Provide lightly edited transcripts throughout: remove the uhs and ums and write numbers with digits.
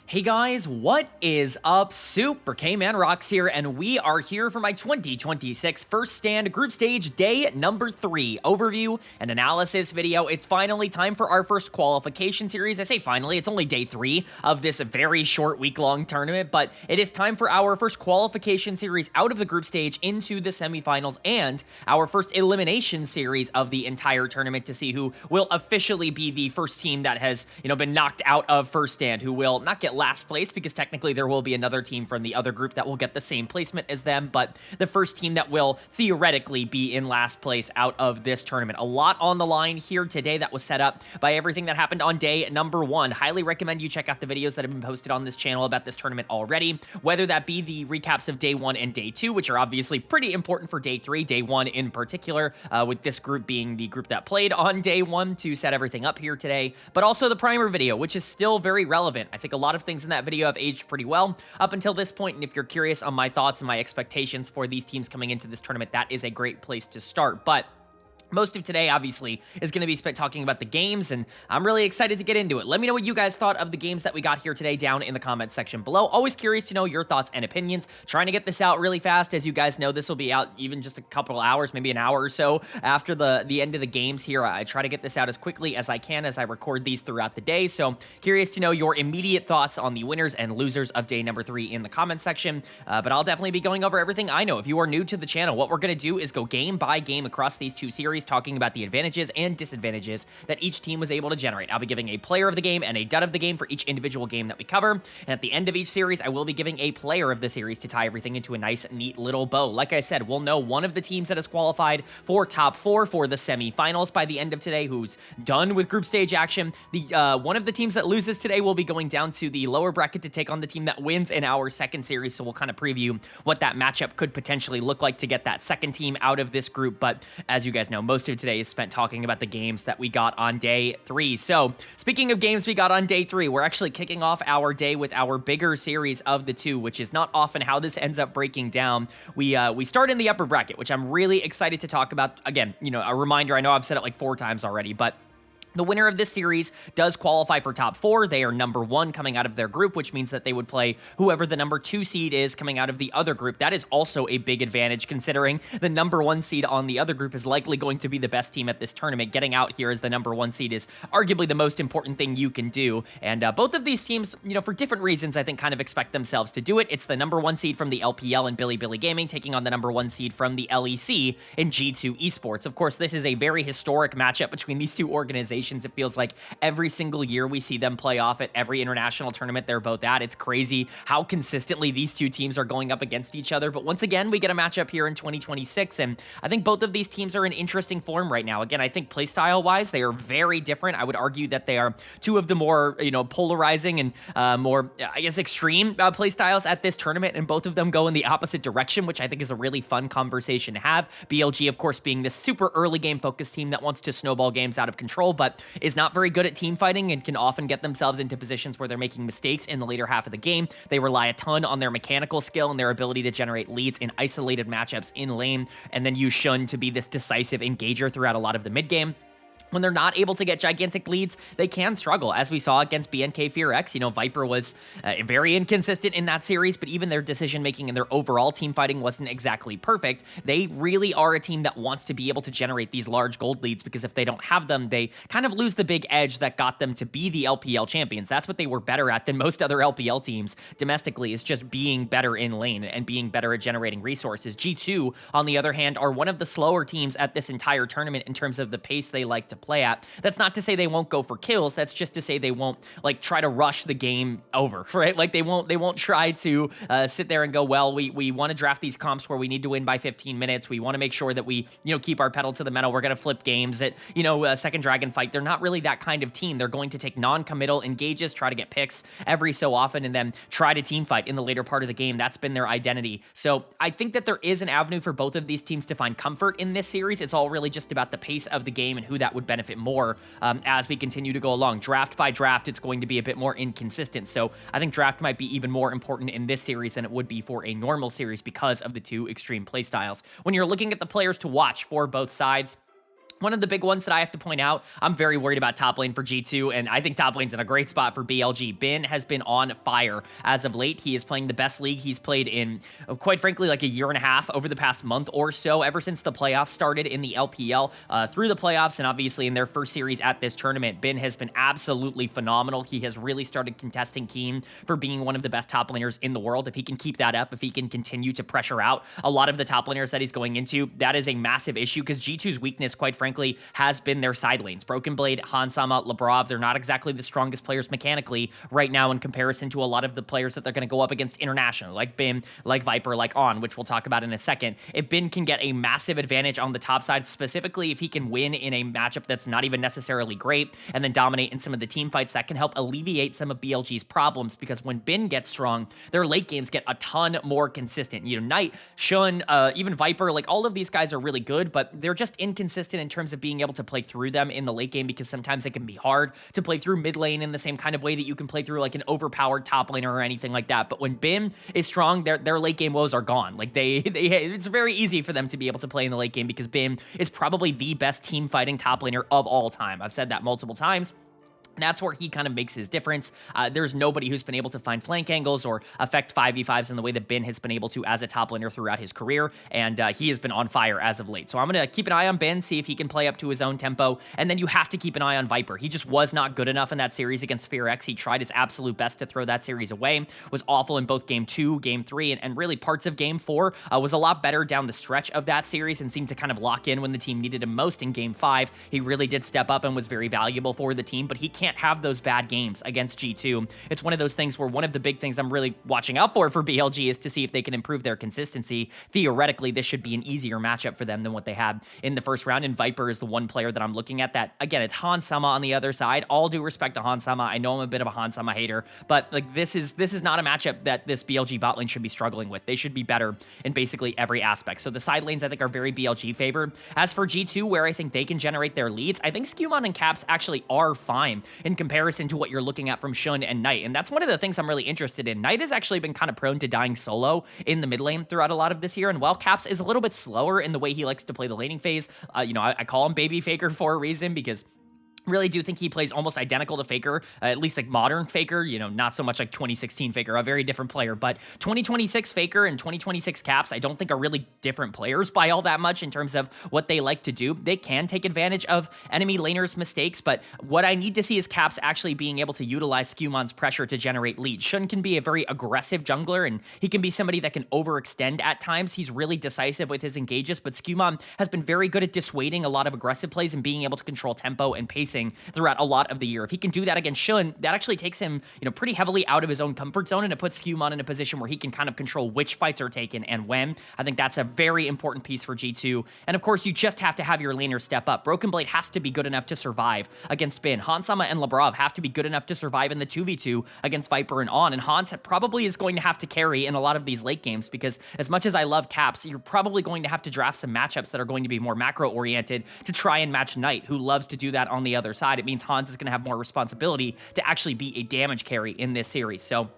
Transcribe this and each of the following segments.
Hey guys, what is up? Super K-Man Rocks here, and we are here for my 2026 First Stand Group Stage Day number 3 overview and analysis video. It's finally time for our first qualification series. I say finally, it's only day 3 of this very short week-long tournament, but it is time for our first qualification series out of the group stage into the semifinals and our first elimination series of the entire tournament to see who will officially be the first team that has, been knocked out of First Stand, who will not get last place, because technically there will be another team from the other group that will get the same placement as them, but the first team that will theoretically be in last place out of this tournament. A lot on the line here today that was set up by everything that happened on day number 1. Highly recommend you check out the videos that have been posted on this channel about this tournament already, whether that be the recaps of day 1 and day 2, which are obviously pretty important for day 3, day 1 in particular, with this group being the group that played on day 1 to set everything up here today, but also the primer video, which is still very relevant. I think a lot of things in that video have aged pretty well up until this point, and if you're curious on my thoughts and my expectations for these teams coming into this tournament, that is a great place to start. But most of today, obviously, is going to be spent talking about the games, and I'm really excited to get into it. Let me know what you guys thought of the games that we got here today down in the comments section below. Always curious to know your thoughts and opinions. Trying to get this out really fast. As you guys know, this will be out even just a couple hours, maybe an hour or so after the end of the games here. I try to get this out as quickly as I can as I record these throughout the day, so curious to know your immediate thoughts on the winners and losers of day number 3 in the comments section, but I'll definitely be going over everything I know. If you are new to the channel, what we're going to do is go game by game across these two series, talking about the advantages and disadvantages that each team was able to generate. I'll be giving a player of the game and a dud of the game for each individual game that we cover, and at the end of each series, I will be giving a player of the series to tie everything into a nice, neat little bow. Like I said, we'll know one of the teams that has qualified for top 4 for the semifinals by the end of today, who's done with group stage action. The one of the teams that loses today will be going down to the lower bracket to take on the team that wins in our second series, so we'll kind of preview what that matchup could potentially look like to get that second team out of this group. But as you guys know, most of today is spent talking about the games that we got on day 3. So speaking of games we got on day 3, we're actually kicking off our day with our bigger series of the 2, which is not often how this ends up breaking down. We start in the upper bracket, which I'm really excited to talk about. Again, a reminder, I know I've said it like 4 times already, but the winner of this series does qualify for top 4. They are number 1 coming out of their group, which means that they would play whoever the number 2 seed is coming out of the other group. That is also a big advantage, considering the number 1 seed on the other group is likely going to be the best team at this tournament. Getting out here as the number 1 seed is arguably the most important thing you can do. And both of these teams, for different reasons, I think kind of expect themselves to do it. It's the number 1 seed from the LPL and Bilibili Gaming taking on the number 1 seed from the LEC in G2 Esports. Of course, this is a very historic matchup between these two organizations. It feels like every single year we see them play off at every international tournament they're both at. It's crazy how consistently these two teams are going up against each other. But once again, we get a matchup here in 2026, and I think both of these teams are in interesting form right now. Again, I think playstyle-wise, they are very different. I would argue that they are two of the more, polarizing and more, I guess, extreme playstyles at this tournament, and both of them go in the opposite direction, which I think is a really fun conversation to have. BLG, of course, being this super early game focused team that wants to snowball games out of control, but is not very good at team fighting and can often get themselves into positions where they're making mistakes in the later half of the game. They rely a ton on their mechanical skill and their ability to generate leads in isolated matchups in lane, and then use Shun to be this decisive engager throughout a lot of the mid game. When they're not able to get gigantic leads, they can struggle, as we saw against BNK FearX. Viper was very inconsistent in that series, but even their decision-making and their overall team fighting wasn't exactly perfect. They really are a team that wants to be able to generate these large gold leads, because if they don't have them, they kind of lose the big edge that got them to be the LPL champions. That's what they were better at than most other LPL teams domestically, is just being better in lane and being better at generating resources. G2, on the other hand, are one of the slower teams at this entire tournament in terms of the pace they like to play at. That's not to say they won't go for kills. That's just to say they won't try to rush the game over, right? They won't try to sit there and go, well, we want to draft these comps where we need to win by 15 minutes. We want to make sure that we, keep our pedal to the metal. We're going to flip games at, second dragon fight. They're not really that kind of team. They're going to take non-committal engages, try to get picks every so often, and then try to team fight in the later part of the game. That's been their identity. So I think that there is an avenue for both of these teams to find comfort in this series. It's all really just about the pace of the game and who that would benefit more as we continue to go along. Draft by draft, it's going to be a bit more inconsistent. So I think draft might be even more important in this series than it would be for a normal series because of the two extreme playstyles. When you're looking at the players to watch for both sides, One of the big ones that I have to point out, I'm very worried about top lane for G2, and I think top lane's in a great spot for BLG. Bin has been on fire as of late. He is playing the best league he's played in, quite frankly, like a year and a half over the past month or so, ever since the playoffs started in the LPL. Through the playoffs and obviously in their first series at this tournament, Bin has been absolutely phenomenal. He has really started contesting Keen for being one of the best top laners in the world. If he can keep that up, if he can continue to pressure out a lot of the top laners that he's going into, that is a massive issue because G2's weakness, quite frankly, has been their side lanes. Broken Blade, Hansama, Labrov, they're not exactly the strongest players mechanically right now in comparison to a lot of the players that they're going to go up against internationally, like Bin, like Viper, like On, which we'll talk about in a second. If Bin can get a massive advantage on the top side, specifically if he can win in a matchup that's not even necessarily great, and then dominate in some of the team fights, that can help alleviate some of BLG's problems, because when Bin gets strong, their late games get a ton more consistent. You know, Knight, Shun, even Viper, like all of these guys are really good, but they're just inconsistent in terms of being able to play through them in the late game, because sometimes it can be hard to play through mid lane in the same kind of way that you can play through like an overpowered top laner or anything like that. But when Bin is strong, their late game woes are gone. Like it's very easy for them to be able to play in the late game, because Bin is probably the best team fighting top laner of all time. I've said that multiple times. That's where he kind of makes his difference. There's nobody who's been able to find flank angles or affect 5v5s in the way that Bin has been able to as a top laner throughout his career, and he has been on fire as of late. So I'm going to keep an eye on Bin, see if he can play up to his own tempo, and then you have to keep an eye on Viper. He just was not good enough in that series against FearX. He tried his absolute best to throw that series away, was awful in both Game 2, Game 3, and really parts of Game 4, was a lot better down the stretch of that series and seemed to kind of lock in when the team needed him most. In Game 5, he really did step up and was very valuable for the team, but he can't have those bad games against G2. It's one of those things where one of the big things I'm really watching out for BLG is to see if they can improve their consistency. Theoretically, this should be an easier matchup for them than what they had in the first round, and Viper is the one player that I'm looking at that, again, it's Hansama on the other side. All due respect to Hansama, I know I'm a bit of a Hansama hater, but like this is not a matchup that this BLG bot lane should be struggling with. They should be better in basically every aspect. So the side lanes I think are very BLG favored. As for G2, where I think they can generate their leads, I think Skewmon and Caps actually are fine in comparison to what you're looking at from Shun and Knight. And that's one of the things I'm really interested in. Knight has actually been kind of prone to dying solo in the mid lane throughout a lot of this year. And while Caps is a little bit slower in the way he likes to play the laning phase, you know, I call him Baby Faker for a reason, because really do think he plays almost identical to Faker, at least like modern Faker, you know, not so much like 2016 Faker, a very different player, but 2026 Faker and 2026 Caps, I don't think are really different players by all that much in terms of what they like to do. They can take advantage of enemy laners' mistakes, but what I need to see is Caps actually being able to utilize Skewmon's pressure to generate leads. Shun can be a very aggressive jungler, and he can be somebody that can overextend at times. He's really decisive with his engages, but Skewmon has been very good at dissuading a lot of aggressive plays and being able to control tempo and pacing throughout a lot of the year. If he can do that against Shun, that actually takes him, you know, pretty heavily out of his own comfort zone, and it puts Skewmon in a position where he can kind of control which fights are taken and when. I think that's a very important piece for G2. And of course, you just have to have your laner step up. Broken Blade has to be good enough to survive against Bin. Hansama and Labrov have to be good enough to survive in the 2v2 against Viper and On. And Hans probably is going to have to carry in a lot of these late games, because as much as I love Caps, you're probably going to have to draft some matchups that are going to be more macro oriented to try and match Knight, who loves to do that on the other side. It means Hans is going to have more responsibility to actually be a damage carry in this series. So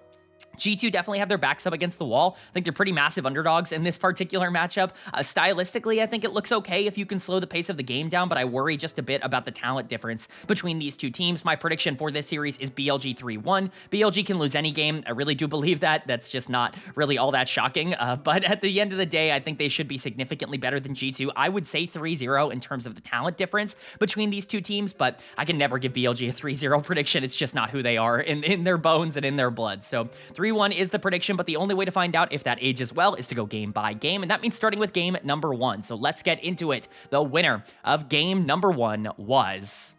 G2 definitely have their backs up against the wall. I think they're pretty massive underdogs in this particular matchup. Stylistically, I think it looks okay if you can slow the pace of the game down, but I worry just a bit about the talent difference between these two teams. My prediction for this series is BLG 3-1. BLG can lose any game. I really do believe that. That's just not really all that shocking. But at the end of the day, I think they should be significantly better than G2. I would say 3-0 in terms of the talent difference between these two teams, but I can never give BLG a 3-0 prediction. It's just not who they are in their bones and in their blood. So 3-1 is the prediction, but the only way to find out if that ages well is to go game by game, and that means starting with game number 1. So let's get into it. The winner of game number 1 was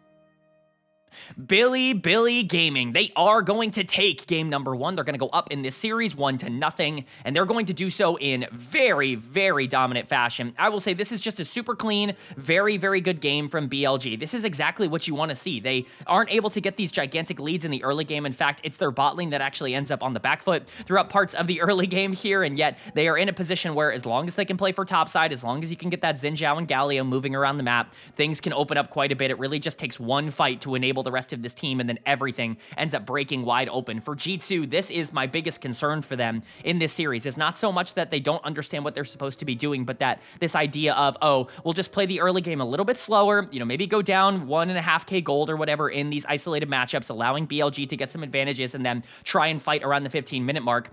Bilibili Gaming. They are going to take game number 1. They're going to go up in this series 1-0, and they're going to do so in very, very dominant fashion. I will say this is just a super clean, very, very good game from BLG. This is exactly what you want to see. They aren't able to get these gigantic leads in the early game. In fact, it's their bot lane that actually ends up on the back foot throughout parts of the early game here, and yet they are in a position where as long as they can play for topside, as long as you can get that Xin Zhao and Galio moving around the map, things can open up quite a bit. It really just takes one fight to enable the rest of this team, and then everything ends up breaking wide open. For G2, this is my biggest concern for them in this series. It's not so much that they don't understand what they're supposed to be doing, but that this idea of, oh, we'll just play the early game a little bit slower, maybe go down 1.5k gold or whatever in these isolated matchups, allowing BLG to get some advantages and then try and fight around the 15-minute mark.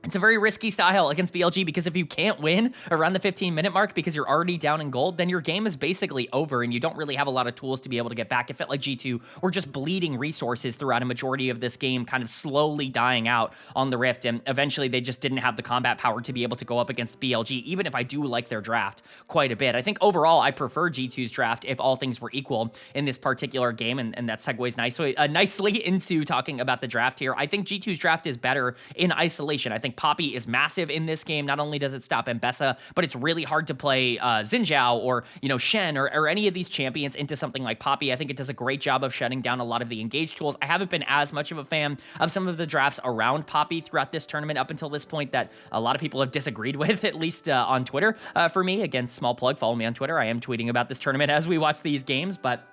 It's a very risky style against BLG, because if you can't win around the 15-minute mark because you're already down in gold, then your game is basically over and you don't really have a lot of tools to be able to get back. It felt like G2 were just bleeding resources throughout a majority of this game, kind of slowly dying out on the Rift, and eventually they just didn't have the combat power to be able to go up against BLG, even if I do like their draft quite a bit. I think overall I prefer G2's draft if all things were equal in this particular game, and that segues nicely into talking about the draft here. I think G2's draft is better in isolation. I think Poppy is massive in this game. Not only does it stop Mbessa, but it's really hard to play Xin Zhao or, Shen or any of these champions into something like Poppy. I think it does a great job of shutting down a lot of the engage tools. I haven't been as much of a fan of some of the drafts around Poppy throughout this tournament up until this point that a lot of people have disagreed with, at least on Twitter. For me, again, small plug, follow me on Twitter. I am tweeting about this tournament as we watch these games, but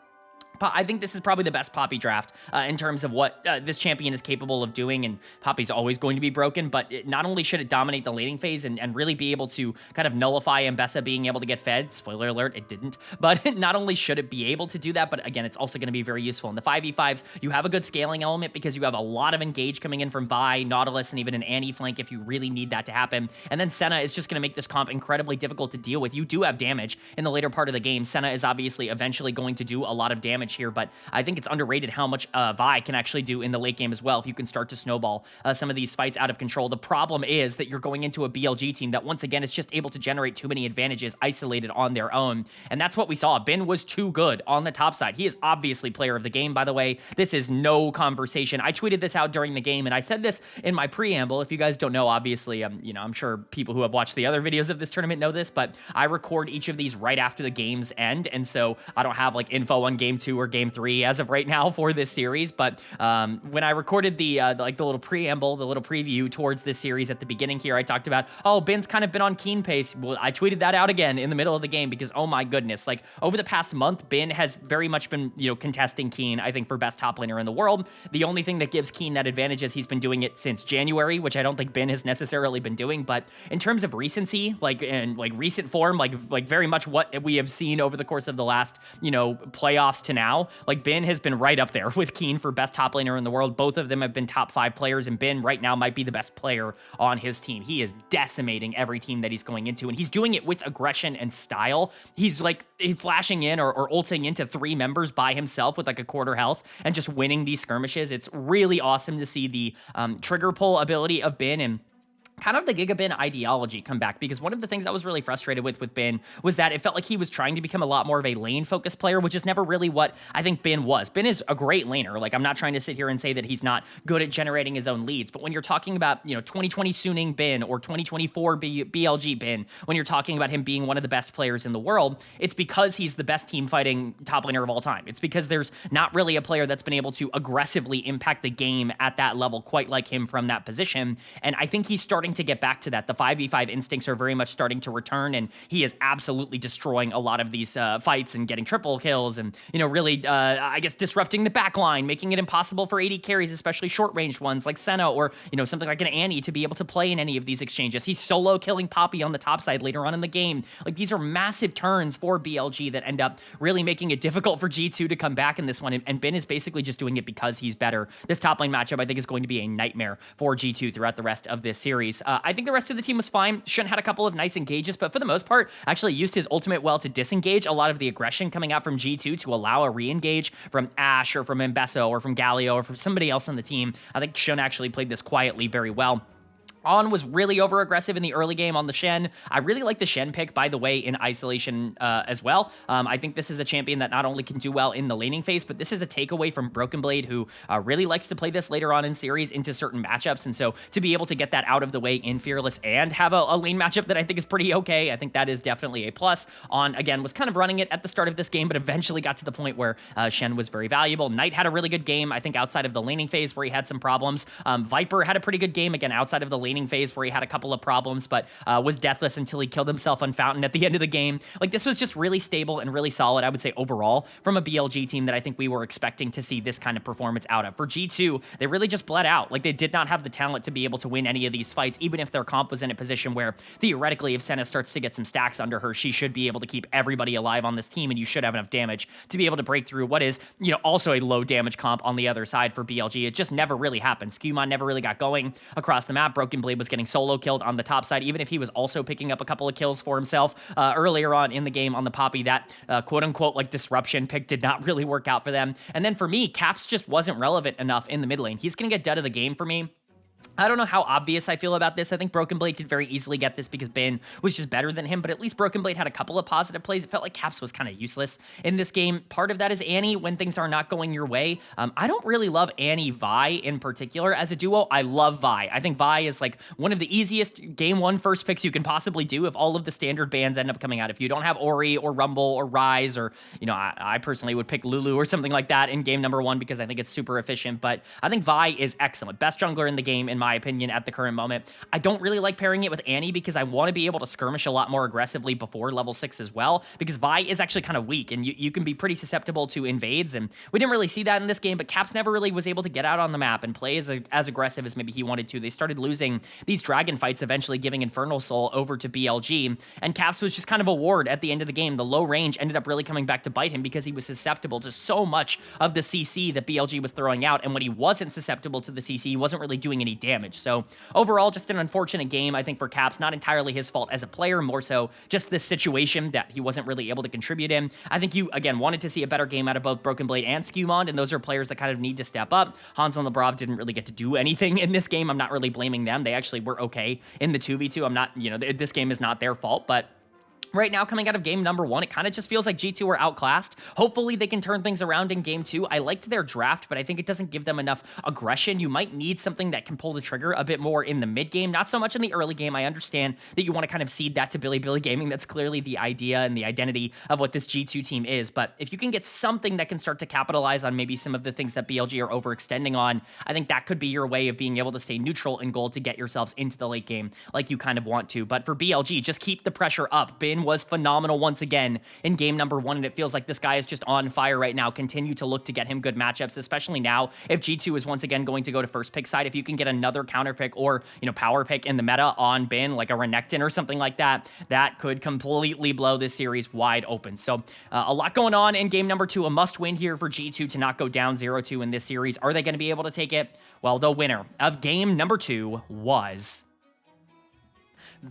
I think this is probably the best Poppy draft in terms of what this champion is capable of doing, and Poppy's always going to be broken, but not only should it dominate the laning phase and really be able to kind of nullify Mbessa being able to get fed, spoiler alert, it didn't, but not only should it be able to do that, but again, it's also going to be very useful. In the 5v5s, you have a good scaling element because you have a lot of engage coming in from Vi, Nautilus, and even an Annie flank if you really need that to happen, and then Senna is just going to make this comp incredibly difficult to deal with. You do have damage in the later part of the game. Senna is obviously eventually going to do a lot of damage here, but I think it's underrated how much Vi can actually do in the late game as well if you can start to snowball some of these fights out of control. The problem is that you're going into a BLG team that, once again, is just able to generate too many advantages isolated on their own, and that's what we saw. Bin was too good on the top side. He is obviously player of the game, by the way. This is no conversation. I tweeted this out during the game, and I said this in my preamble. If you guys don't know, obviously, I'm sure people who have watched the other videos of this tournament know this, but I record each of these right after the games end, and so I don't have like info on game 2 or game 3 as of right now for this series, but when I recorded the little preamble, the little preview towards this series at the beginning here, I talked about, oh, Bin's kind of been on Keen pace. Well, I tweeted that out again in the middle of the game because, oh my goodness, like over the past month, Bin has very much been, contesting Keen, I think, for best top laner in the world. The only thing that gives Keen that advantage is he's been doing it since January, which I don't think Bin has necessarily been doing, but in terms of recency, and recent form, like very much what we have seen over the course of the last, playoffs to now, like Bin has been right up there with Keen for best top laner in the world. Both of them have been top 5 players, and Bin right now might be the best player on his team. He is decimating every team that he's going into, and he's doing it with aggression and style. He's flashing in or ulting into 3 members by himself with like a quarter health and just winning these skirmishes. It's really awesome to see the trigger pull ability of Bin and kind of the Gigabin ideology come back, because one of the things I was really frustrated with Bin was that it felt like he was trying to become a lot more of a lane-focused player, which is never really what I think Bin was. Bin is a great laner. Like, I'm not trying to sit here and say that he's not good at generating his own leads, but when you're talking about, 2020 Suning Bin or 2024 BLG Bin, when you're talking about him being one of the best players in the world, it's because he's the best team-fighting top laner of all time. It's because there's not really a player that's been able to aggressively impact the game at that level quite like him from that position, and I think he's starting to get back to that. The 5v5 instincts are very much starting to return, and he is absolutely destroying a lot of these fights and getting triple kills and, really, I guess, disrupting the backline, making it impossible for AD carries, especially short-ranged ones like Senna or, something like an Annie to be able to play in any of these exchanges. He's solo killing Poppy on the top side later on in the game. Like, these are massive turns for BLG that end up really making it difficult for G2 to come back in this one, and Bin is basically just doing it because he's better. This top lane matchup, I think, is going to be a nightmare for G2 throughout the rest of this series. I think the rest of the team was fine. Shen had a couple of nice engages, but for the most part, actually used his ultimate well to disengage a lot of the aggression coming out from G2 to allow a re-engage from Ashe or from Mbessa or from Galio or from somebody else on the team. I think Shen actually played this quietly very well. On was really over-aggressive in the early game on the Shen. I really like the Shen pick, by the way, in isolation as well. I think this is a champion that not only can do well in the laning phase, but this is a takeaway from Broken Blade, who really likes to play this later on in series into certain matchups. And so to be able to get that out of the way in Fearless and have a lane matchup that I think is pretty okay, I think that is definitely a plus. On, again, was kind of running it at the start of this game, but eventually got to the point where Shen was very valuable. Knight had a really good game, I think, outside of the laning phase where he had some problems. Viper had a pretty good game, again, outside of the laning laning phase where he had a couple of problems, but was deathless until he killed himself on Fountain at the end of the game. Like, this was just really stable and really solid, I would say, overall, from a BLG team that I think we were expecting to see this kind of performance out of. For G2, they really just bled out. Like, they did not have the talent to be able to win any of these fights, even if their comp was in a position where, theoretically, if Senna starts to get some stacks under her, she should be able to keep everybody alive on this team, and you should have enough damage to be able to break through what is, you know, also a low damage comp on the other side for BLG. It just never really happened. Skewmon never really got going across the map. Broken Blade was getting solo killed on the top side, even if he was also picking up a couple of kills for himself earlier on in the game on the Poppy. That quote-unquote like disruption pick did not really work out for them. And then for me, Caps just wasn't relevant enough in the mid lane. He's gonna get dead of the game for me. I don't know how obvious I feel about this. I think Broken Blade could very easily get this because Ben was just better than him, but at least Broken Blade had a couple of positive plays. It felt like Caps was kind of useless in this game. Part of that is Annie when things are not going your way. I don't really love Annie Vi in particular. As a duo, I love Vi. I think Vi is like one of the easiest game one first picks you can possibly do if all of the standard bans end up coming out. If you don't have Ori or Rumble or Ryze or, you know, I personally would pick Lulu or something like that in game number one because I think it's super efficient, but I think Vi is excellent. Best jungler in the game, in my opinion, at the current moment. I don't really like pairing it with Annie because I want to be able to skirmish a lot more aggressively before level 6 as well, because Vi is actually kind of weak and you can be pretty susceptible to invades, and we didn't really see that in this game, but Caps never really was able to get out on the map and play as aggressive as maybe he wanted to. They started losing these dragon fights, eventually giving Infernal Soul over to BLG, and Caps was just kind of a ward at the end of the game. The low range ended up really coming back to bite him because he was susceptible to so much of the CC that BLG was throwing out, and when he wasn't susceptible to the CC, he wasn't really doing any damage. So overall, just an unfortunate game, I think, for Caps. Not entirely his fault as a player, more so just this situation that he wasn't really able to contribute in. I think you, again, wanted to see a better game out of both Broken Blade and Skewmon, and those are players that kind of need to step up. Hans and Labrov didn't really get to do anything in this game. I'm not really blaming them. They actually were okay in the 2v2. I'm not, you know, this game is not their fault, but right now, coming out of game number one, it kind of just feels like G2 were outclassed. Hopefully, they can turn things around in game two. I liked their draft, but I think it doesn't give them enough aggression. You might need something that can pull the trigger a bit more in the mid game, not so much in the early game. I understand that you want to kind of seed that to Bilibili Gaming. That's clearly the idea and the identity of what this G2 team is. But if you can get something that can start to capitalize on maybe some of the things that BLG are overextending on, I think that could be your way of being able to stay neutral in gold to get yourselves into the late game like you kind of want to. But for BLG, just keep the pressure up. Bin was phenomenal once again in game number one, and it feels like this guy is just on fire right now. Continue to look to get him good matchups, especially now if G2 is once again going to go to first pick side. If you can get another counter pick or, you know, power pick in the meta on Bin, like a Renekton or something like that, that could completely blow this series wide open. So a lot going on in game number two. A must win here for G2 to not go down 0-2 in this series. Are they going to be able to take it? Well, the winner of game number two was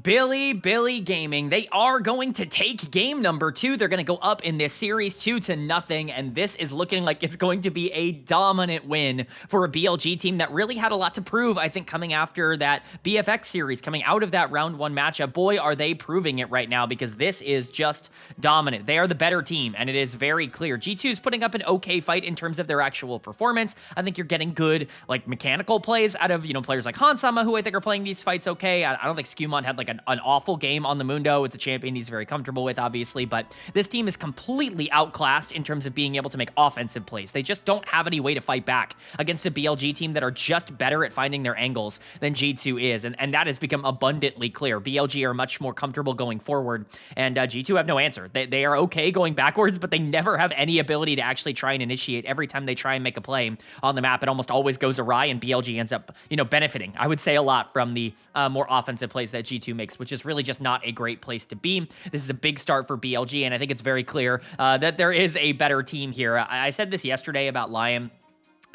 Bilibili Gaming. They are going to take game number two. They're going to go up in this series 2-0, and this is looking like it's going to be a dominant win for a BLG team that really had a lot to prove, I think, coming after that BFX series, coming out of that round one matchup. Boy, are they proving it right now, because this is just dominant. They are the better team, and it is very clear. G2 is putting up an okay fight in terms of their actual performance. I think you're getting good, like, mechanical plays out of, you know, players like Hansama, who I think are playing these fights okay. I don't think Skewmon had like an awful game on the Mundo. It's a champion he's very comfortable with, obviously, but this team is completely outclassed in terms of being able to make offensive plays. They just don't have any way to fight back against a BLG team that are just better at finding their angles than G2 is, and that has become abundantly clear. BLG are much more comfortable going forward, and G2 have no answer. They are okay going backwards, but they never have any ability to actually try and initiate. Every time they try and make a play on the map, it almost always goes awry, and BLG ends up, you know, benefiting, I would say, a lot from the more offensive plays that G2 makes, which is really just not a great place to be. This is a big start for BLG, and I think it's very clear that there is a better team here. I said this yesterday about Lion.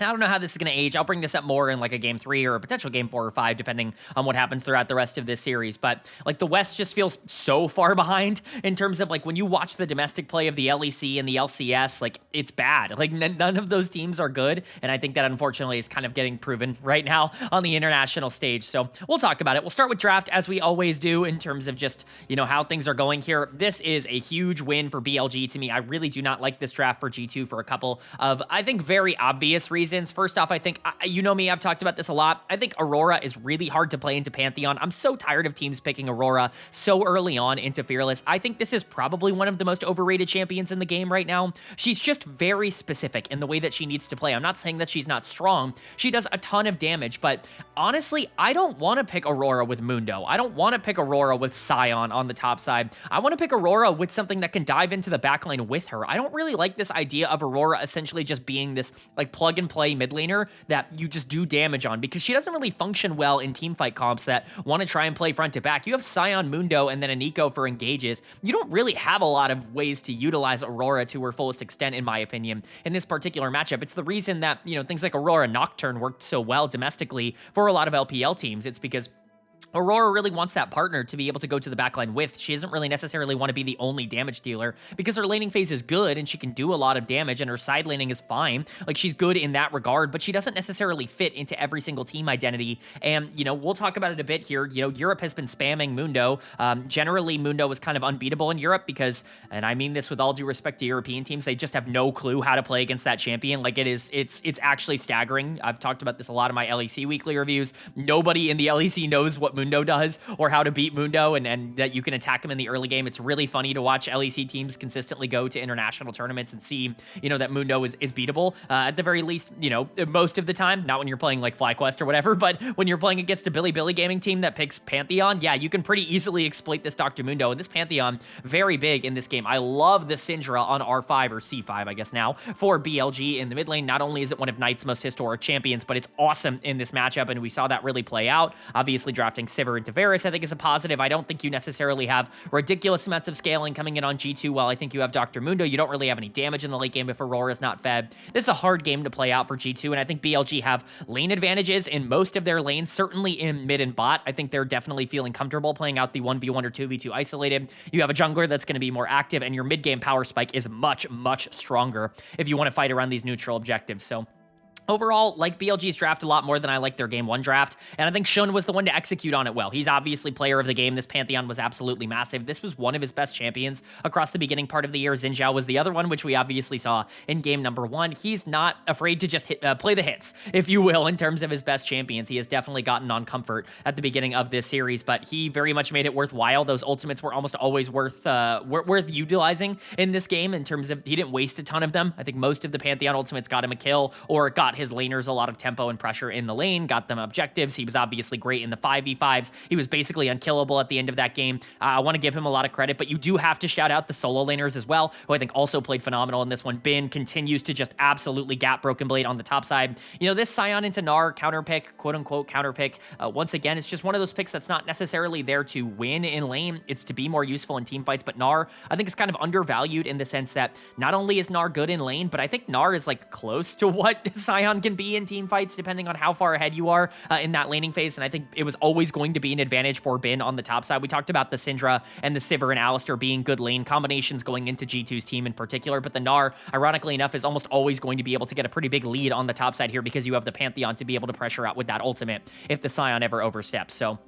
I don't know how this is going to age. I'll bring this up more in like a game 3 or a potential game 4 or 5, depending on what happens throughout the rest of this series. But like the West just feels so far behind in terms of like when you watch the domestic play of the LEC and the LCS, like it's bad. Like none of those teams are good. And I think that unfortunately is kind of getting proven right now on the international stage. So we'll talk about it. We'll start with draft as we always do in terms of just, you know, how things are going here. This is a huge win for BLG to me. I really do not like this draft for G2 for a couple of, I think, very obvious reasons. reasons. First off, I think, you know me, I've talked about this a lot. I think Aurora is really hard to play into Pantheon. I'm so tired of teams picking Aurora so early on into Fearless. I think this is probably one of the most overrated champions in the game right now. She's just very specific in the way that she needs to play. I'm not saying that she's not strong. She does a ton of damage, but honestly, I don't want to pick Aurora with Mundo. I don't want to pick Aurora with Scion on the top side. I want to pick Aurora with something that can dive into the backline with her. I don't really like this idea of Aurora essentially just being this like plug and play mid laner that you just do damage on, because she doesn't really function well in teamfight comps that want to try and play front to back. You have Scion, Mundo, and then a Nico for engages. You don't really have a lot of ways to utilize Aurora to her fullest extent, in my opinion, in this particular matchup. It's the reason that, you know, things like Aurora Nocturne worked so well domestically for a lot of LPL teams. It's because Aurora really wants that partner to be able to go to the backline with. She doesn't really necessarily want to be the only damage dealer, because her laning phase is good and she can do a lot of damage, and her side laning is fine. Like, she's good in that regard, but she doesn't necessarily fit into every single team identity. And, you know, we'll talk about it a bit here. You know, Europe has been spamming Mundo. Generally, Mundo is kind of unbeatable in Europe because, and I mean this with all due respect to European teams, they just have no clue how to play against that champion. Like, it's actually staggering. I've talked about this a lot in my LEC weekly reviews. Nobody in the LEC knows what Mundo does or how to beat Mundo, and that you can attack him in the early game. It's really funny to watch LEC teams consistently go to international tournaments and see, you know, that Mundo is beatable, at the very least, you know, most of the time. Not when you're playing like FlyQuest or whatever, but when you're playing against a Bilibili gaming team that picks Pantheon, yeah, you can pretty easily exploit this Dr. Mundo. And this Pantheon, very big in this game. I love the Syndra on R5 or C5, I guess now, for BLG in the mid lane. Not only is it one of Knight's most historic champions, but it's awesome in this matchup, and we saw that really play out. Obviously, drafting Sivir into Varus, I think, is a positive. I don't think you necessarily have ridiculous amounts of scaling coming in on G2, while I think you have Dr. Mundo. You don't really have any damage in the late game if Aurora's not fed. This is a hard game to play out for G2, and I think BLG have lane advantages in most of their lanes, certainly in mid and bot. I think they're definitely feeling comfortable playing out the 1v1 or 2v2 isolated. You have a jungler that's going to be more active, and your mid-game power spike is much, much stronger if you want to fight around these neutral objectives. So overall, like BLG's draft a lot more than I like their game one draft, and I think Shun was the one to execute on it well. He's obviously player of the game. This Pantheon was absolutely massive. This was one of his best champions across the beginning part of the year. Xin Zhao was the other one, which we obviously saw in game number one. He's not afraid to just play the hits, if you will, in terms of his best champions. He has definitely gotten on comfort at the beginning of this series, but he very much made it worthwhile. Those ultimates were almost always worth utilizing in this game, in terms of he didn't waste a ton of them. I think most of the Pantheon ultimates got him a kill or got his laners a lot of tempo and pressure in the lane, got them objectives. He was obviously great in the 5v5s. He was basically unkillable at the end of that game. I want to give him a lot of credit, but you do have to shout out the solo laners as well, who I think also played phenomenal in this one. Bin continues to just absolutely gap Broken Blade on the top side. You know, this Scion into Gnar counter pick, quote unquote counter pick, once again, it's just one of those picks that's not necessarily there to win in lane. It's to be more useful in team fights, but Gnar, I think, is kind of undervalued in the sense that not only is Gnar good in lane, but I think Gnar is like close to what Scion can be in team fights, depending on how far ahead you are in that laning phase. And I think it was always going to be an advantage for Bin on the top side. We talked about the Syndra and the Sivir and Alistar being good lane combinations going into G2's team in particular, but the Gnar, ironically enough, is almost always going to be able to get a pretty big lead on the top side here, because you have the Pantheon to be able to pressure out with that ultimate if the Scion ever oversteps. So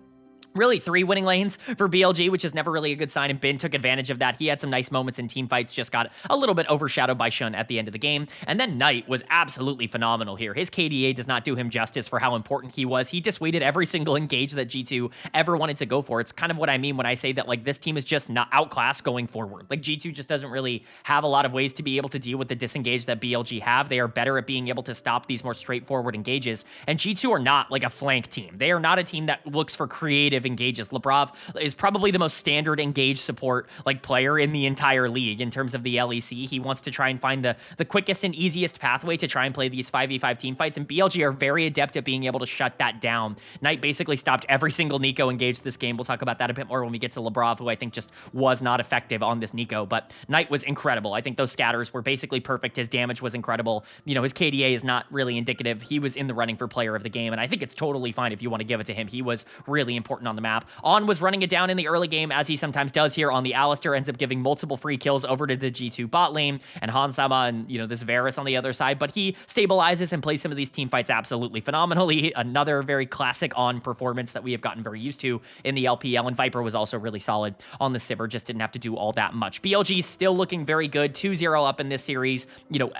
really 3 winning lanes for BLG, which is never really a good sign, and Bin took advantage of that. He had some nice moments in team fights, just got a little bit overshadowed by Shun at the end of the game. And then Knight was absolutely phenomenal here. His KDA does not do him justice for how important he was. He dissuaded every single engage that G2 ever wanted to go for. It's kind of what I mean when I say that, like, this team is just not outclassed going forward. Like, G2 just doesn't really have a lot of ways to be able to deal with the disengage that BLG have. They are better at being able to stop these more straightforward engages, and G2 are not like a flank team. They are not a team that looks for creative engages. Labrov is probably the most standard engage support like player in the entire league in terms of the LEC. He wants to try and find the quickest and easiest pathway to try and play these 5v5 team fights, and BLG are very adept at being able to shut that down. Knight basically stopped every single Nico engage this game. We'll talk about that a bit more when we get to Labrov, who I think just was not effective on this Nico, but Knight was incredible. I think those scatters were basically perfect. His damage was incredible. You know, his KDA is not really indicative. He was in the running for player of the game, and I think it's totally fine if you want to give it to him. He was really important on the map. On was running it down in the early game, as he sometimes does here on the Alistair, ends up giving multiple free kills over to the G2 bot lane, and Hansama and, this Varus on the other side, but he stabilizes and plays some of these team fights absolutely phenomenally. Another very classic On performance that we have gotten very used to in the LPL, and Viper was also really solid on the Sivir, just didn't have to do all that much. BLG still looking very good, 2-0 up in this series.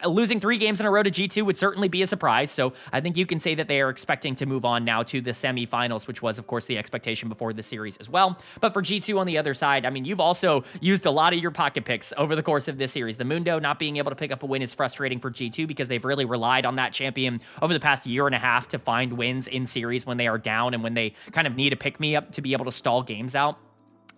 Losing 3 games in a row to G2 would certainly be a surprise, so I think you can say that they are expecting to move on now to the semifinals, which was, of course, the expectation before the series as well. But for G2 on the other side, I mean, you've also used a lot of your pocket picks over the course of this series. The Mundo not being able to pick up a win is frustrating for G2 because they've really relied on that champion over the past year and a half to find wins in series when they are down and when they kind of need a pick-me-up to be able to stall games out.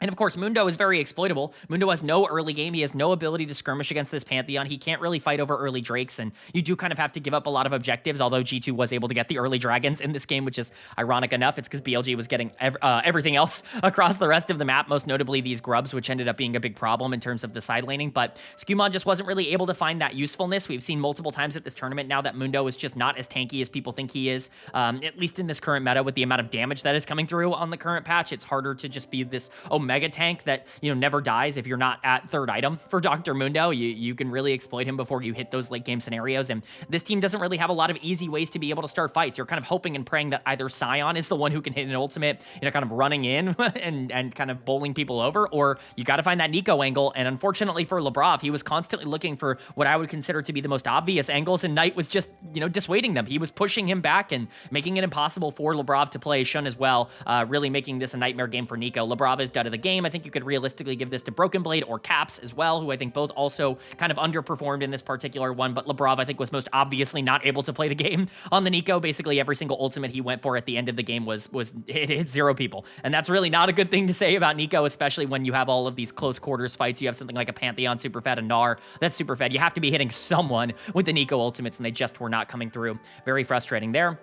And of course, Mundo is very exploitable. Mundo has no early game. He has no ability to skirmish against this Pantheon. He can't really fight over early Drakes, and you do kind of have to give up a lot of objectives, although G2 was able to get the early Dragons in this game, which is ironic enough. It's because BLG was getting everything else across the rest of the map, most notably these grubs, which ended up being a big problem in terms of the side laning. But Skumon just wasn't really able to find that usefulness. We've seen multiple times at this tournament now that Mundo is just not as tanky as people think he is, at least in this current meta with the amount of damage that is coming through on the current patch. It's harder to just be this Omega tank that never dies if you're not at third item for Dr. Mundo. You can really exploit him before you hit those late game scenarios, and this team doesn't really have a lot of easy ways to be able to start fights. You're kind of hoping and praying that either Sion is the one who can hit an ultimate, kind of running in and kind of bowling people over, or you got to find that Nico angle, and unfortunately for Labrov, he was constantly looking for what I would consider to be the most obvious angles, and Knight was just, dissuading them. He was pushing him back and making it impossible for Labrov to play Shun as well, really making this a nightmare game for Nico. Labrov is dead of the game. I think you could realistically give this to Broken Blade or Caps as well, who I think both also kind of underperformed in this particular one, but Labrov I think was most obviously not able to play the game on the Nico. Basically every single ultimate he went for at the end of the game was hit 0 people, and that's really not a good thing to say about Nico, especially when you have all of these close quarters fights. You have something like a Pantheon Superfed, a Gnar that's Superfed. You have to be hitting someone with the Nico ultimates, and they just were not coming through. Very frustrating there.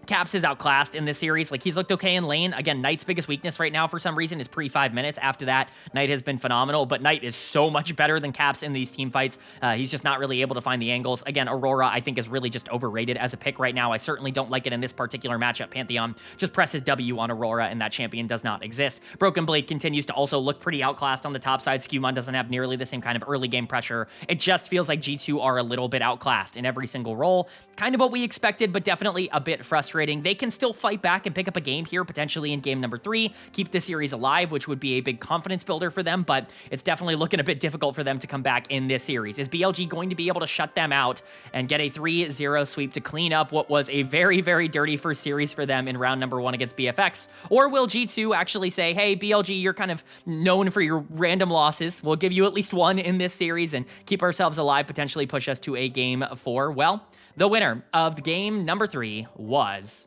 Caps is outclassed in this series. Like, he's looked okay in lane. Again, Knight's biggest weakness right now for some reason is pre-5 minutes. After that, Knight has been phenomenal, but Knight is so much better than Caps in these team fights. He's just not really able to find the angles. Again, Aurora, I think, is really just overrated as a pick right now. I certainly don't like it in this particular matchup. Pantheon just presses W on Aurora, and that champion does not exist. Broken Blade continues to also look pretty outclassed on the top side. Skumon doesn't have nearly the same kind of early game pressure. It just feels like G2 are a little bit outclassed in every single role. Kind of what we expected, but definitely a bit frustrating. They can still fight back and pick up a game here, potentially in game number 3, keep the series alive, which would be a big confidence builder for them, but it's definitely looking a bit difficult for them to come back in this series. Is BLG going to be able to shut them out and get a 3-0 sweep to clean up what was a very, very dirty first series for them in round number 1 against BFX? Or will G2 actually say, hey, BLG, you're kind of known for your random losses. We'll give you at least 1 in this series and keep ourselves alive, potentially push us to a game 4? Well, the winner of game number 3 was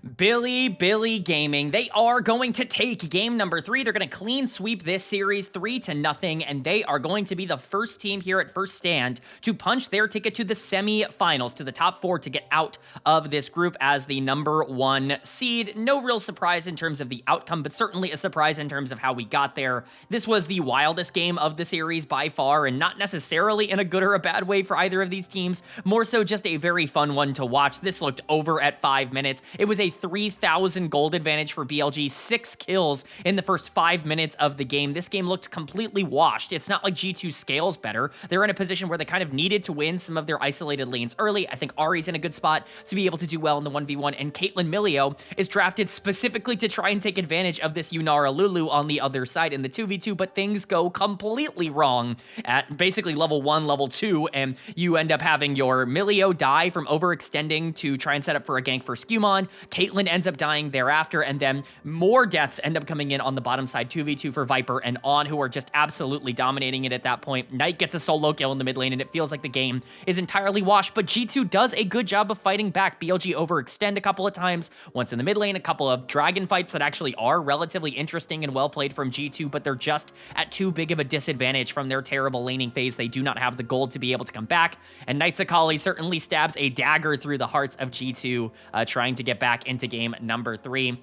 Bilibili Gaming. They are going to take game number 3. They're going to clean sweep this series 3-0, and they are going to be the first team here at First Stand to punch their ticket to the semi-finals, to the top 4 to get out of this group as the number 1 seed. No real surprise in terms of the outcome, but certainly a surprise in terms of how we got there. This was the wildest game of the series by far, and not necessarily in a good or a bad way for either of these teams. More so just a very fun one to watch. This looked over at 5 minutes. It was a 3,000 gold advantage for BLG, 6 kills in the first 5 minutes of the game. This game looked completely washed. It's not like G2 scales better. They're in a position where they kind of needed to win some of their isolated lanes early. I think Ari's in a good spot to be able to do well in the 1v1, and Caitlyn Milio is drafted specifically to try and take advantage of this Yunara Lulu on the other side in the 2v2, but things go completely wrong at basically level 1, level 2, and you end up having your Milio die from overextending to try and set up for a gank for Skumon. Caitlyn ends up dying thereafter, and then more deaths end up coming in on the bottom side, 2v2 for Viper and On, who are just absolutely dominating it at that point. Knight gets a solo kill in the mid lane, and it feels like the game is entirely washed, but G2 does a good job of fighting back. BLG overextend a couple of times, once in the mid lane, a couple of dragon fights that actually are relatively interesting and well played from G2, but they're just at too big of a disadvantage from their terrible laning phase. They do not have the gold to be able to come back, and Knights Akali certainly stabs a dagger through the hearts of G2, trying to get back into game number 3.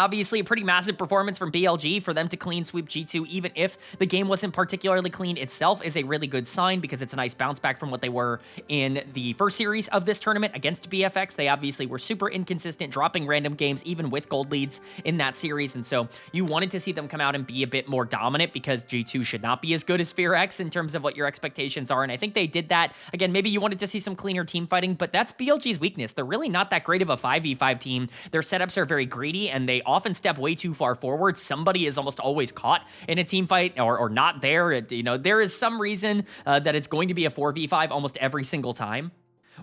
Obviously, a pretty massive performance from BLG. For them to clean sweep G2, even if the game wasn't particularly clean itself, is a really good sign because it's a nice bounce back from what they were in the first series of this tournament against BFX. They obviously were super inconsistent, dropping random games even with gold leads in that series, and so you wanted to see them come out and be a bit more dominant because G2 should not be as good as FearX in terms of what your expectations are, and I think they did that. Again, maybe you wanted to see some cleaner team fighting, but that's BLG's weakness. They're really not that great of a 5v5 team. Their setups are very greedy, and they often step way too far forward. Somebody is almost always caught in a team fight or not there. There is some reason that it's going to be a 4v5 almost every single time.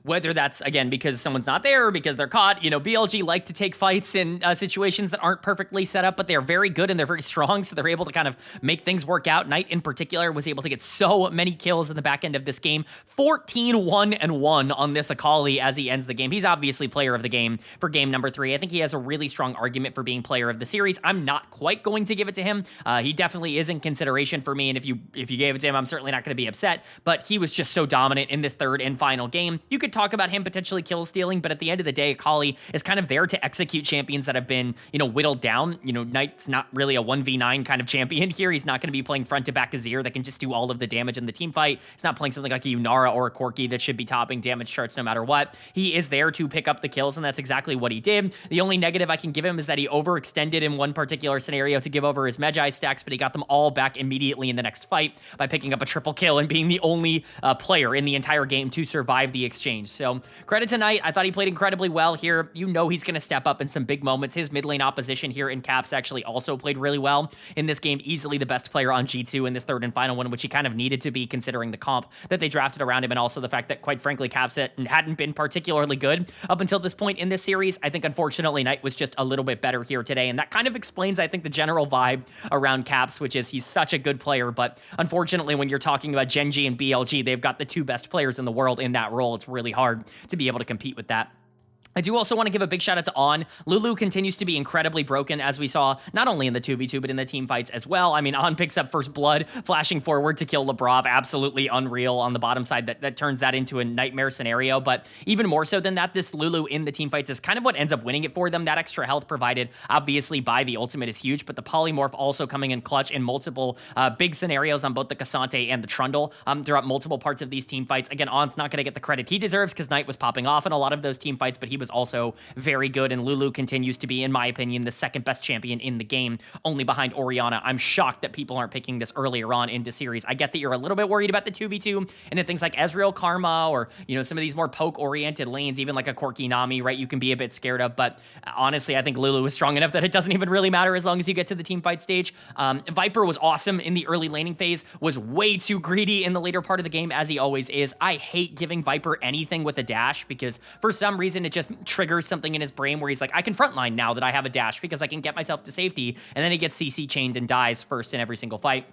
Whether that's, again, because someone's not there or because they're caught. BLG like to take fights in situations that aren't perfectly set up, but they're very good and they're very strong, so they're able to kind of make things work out. Knight, in particular, was able to get so many kills in the back end of this game. 14-1-1 on this Akali as he ends the game. He's obviously player of the game for game number 3. I think he has a really strong argument for being player of the series. I'm not quite going to give it to him. He definitely is in consideration for me, and if you gave it to him, I'm certainly not going to be upset, but he was just so dominant in this third and final game. You could talk about him potentially kill stealing, but at the end of the day, Akali is kind of there to execute champions that have been, whittled down. Knight's not really a 1v9 kind of champion here. He's not going to be playing front to back Azir that can just do all of the damage in the team fight. He's not playing something like a Yunara or a Corki that should be topping damage charts no matter what. He is there to pick up the kills, and that's exactly what he did. The only negative I can give him is that he overextended in one particular scenario to give over his Magi stacks, but he got them all back immediately in the next fight by picking up a triple kill and being the only player in the entire game to survive the exchange. So credit to Knight. I thought he played incredibly well here. He's going to step up in some big moments. His mid lane opposition here in Caps actually also played really well in this game. Easily the best player on G2 in this third and final one, which he kind of needed to be considering the comp that they drafted around him, and also the fact that, quite frankly, Caps hadn't been particularly good up until this point in this series. I think, unfortunately, Knight was just a little bit better here today, and that kind of explains, I think, the general vibe around Caps, which is he's such a good player, but unfortunately, when you're talking about Gen.G and BLG, they've got the two best players in the world in that role. It's really hard to be able to compete with that. I do also want to give a big shout out to On. Lulu continues to be incredibly broken, as we saw not only in the 2v2, but in the team fights as well. I mean, On picks up first blood, flashing forward to kill Labrov. Absolutely unreal on the bottom side. That turns that into a nightmare scenario. But even more so than that, this Lulu in the team fights is kind of what ends up winning it for them. That extra health provided, obviously, by the ultimate is huge, but the polymorph also coming in clutch in multiple big scenarios on both the Cassante and the Trundle throughout multiple parts of these team fights. Again, On's not going to get the credit he deserves because Knight was popping off in a lot of those team fights, but he was also very good, and Lulu continues to be, in my opinion, the second best champion in the game, only behind Orianna. I'm shocked that people aren't picking this earlier on into series. I get that you're a little bit worried about the 2v2 and then things like Ezreal Karma or, some of these more poke-oriented lanes, even like a Corki Nami, right, you can be a bit scared of, but honestly, I think Lulu is strong enough that it doesn't even really matter as long as you get to the team fight stage. Viper was awesome in the early laning phase, was way too greedy in the later part of the game, as he always is. I hate giving Viper anything with a dash because for some reason it just triggers something in his brain where he's like, I can frontline now that I have a dash because I can get myself to safety, and then he gets CC chained and dies first in every single fight.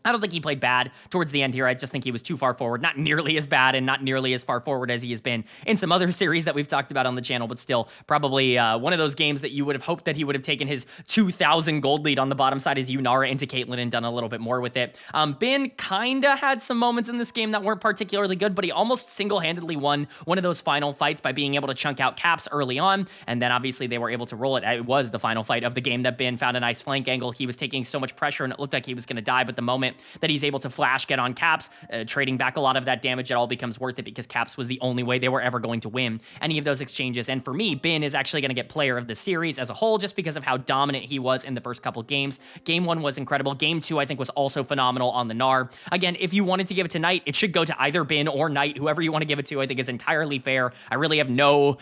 I don't think he played bad towards the end here. I just think he was too far forward. Not nearly as bad and not nearly as far forward as he has been in some other series that we've talked about on the channel, but still probably one of those games that you would have hoped that he would have taken his 2,000 gold lead on the bottom side as Yunara into Caitlyn and done a little bit more with it. Bin kind of had some moments in this game that weren't particularly good, but he almost single-handedly won one of those final fights by being able to chunk out Caps early on, and then obviously they were able to roll it. It was the final fight of the game that Bin found a nice flank angle. He was taking so much pressure and it looked like he was going to die, but the moment that he's able to flash, get on Caps, trading back a lot of that damage, it all becomes worth it because Caps was the only way they were ever going to win any of those exchanges. And for me, Bin is actually going to get player of the series as a whole just because of how dominant he was in the first couple games. Game 1 was incredible. Game 2, I think, was also phenomenal on the Gnar. Again, if you wanted to give it to Knight, it should go to either Bin or Knight. Whoever you want to give it to, I think is entirely fair. I really have no,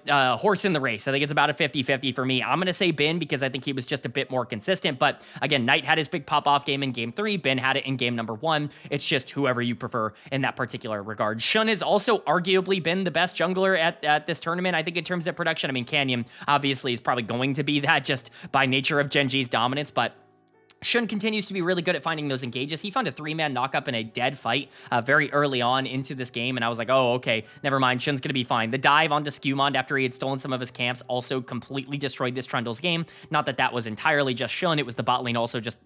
horse in the race. I think it's about a 50-50 for me. I'm going to say Bin because I think he was just a bit more consistent. But again, Knight had his big pop-off game in Game 3. Bin had it in Game number 1. It's just whoever you prefer in that particular regard. Shun has also arguably been the best jungler at this tournament, I think, in terms of production. I mean, Canyon obviously is probably going to be that just by nature of Gen.G's dominance, but Shun continues to be really good at finding those engages. He found a 3-man knockup in a dead fight very early on into this game, and I was like, oh, okay, never mind. Shun's going to be fine. The dive onto Skumond after he had stolen some of his camps also completely destroyed this Trundle's game. Not that that was entirely just Shun. It was the bot lane also just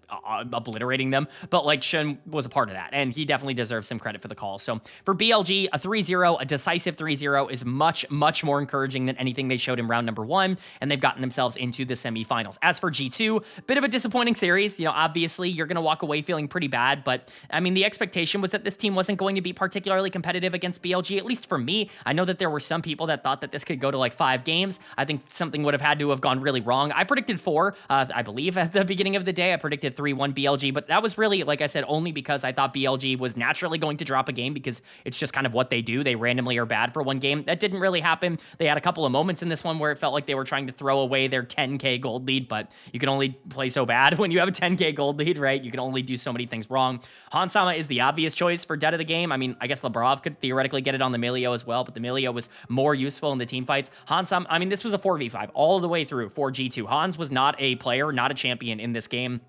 obliterating them, but like Shun was a part of that, and he definitely deserves some credit for the call. So for BLG, a 3-0, a decisive 3-0 is much, much more encouraging than anything they showed in round number 1, and they've gotten themselves into the semifinals. As for G2, bit of a disappointing series. You know, obviously you're going to walk away feeling pretty bad, but I mean, the expectation was that this team wasn't going to be particularly competitive against BLG, at least for me. I know that there were some people that thought that this could go to like 5 games. I think something would have had to have gone really wrong. I predicted 4, I believe at the beginning of the day. I predicted 3-1 BLG, but that was really, like I said, only because I thought BLG was naturally going to drop a game because it's just kind of what they do. They randomly are bad for one game. That didn't really happen. They had a couple of moments in this one where it felt like they were trying to throw away their 10k gold lead, but you can only play so bad when you have a 10k gold lead, right? You can only do so many things wrong. Hansama is the obvious choice for dead of the game. I mean, I guess Labrov could theoretically get it on the Milio as well, but the Milio was more useful in the team fights. Hansama, I mean, this was a 4v5 all the way through for G2. Hans was not a player, not a champion in this game.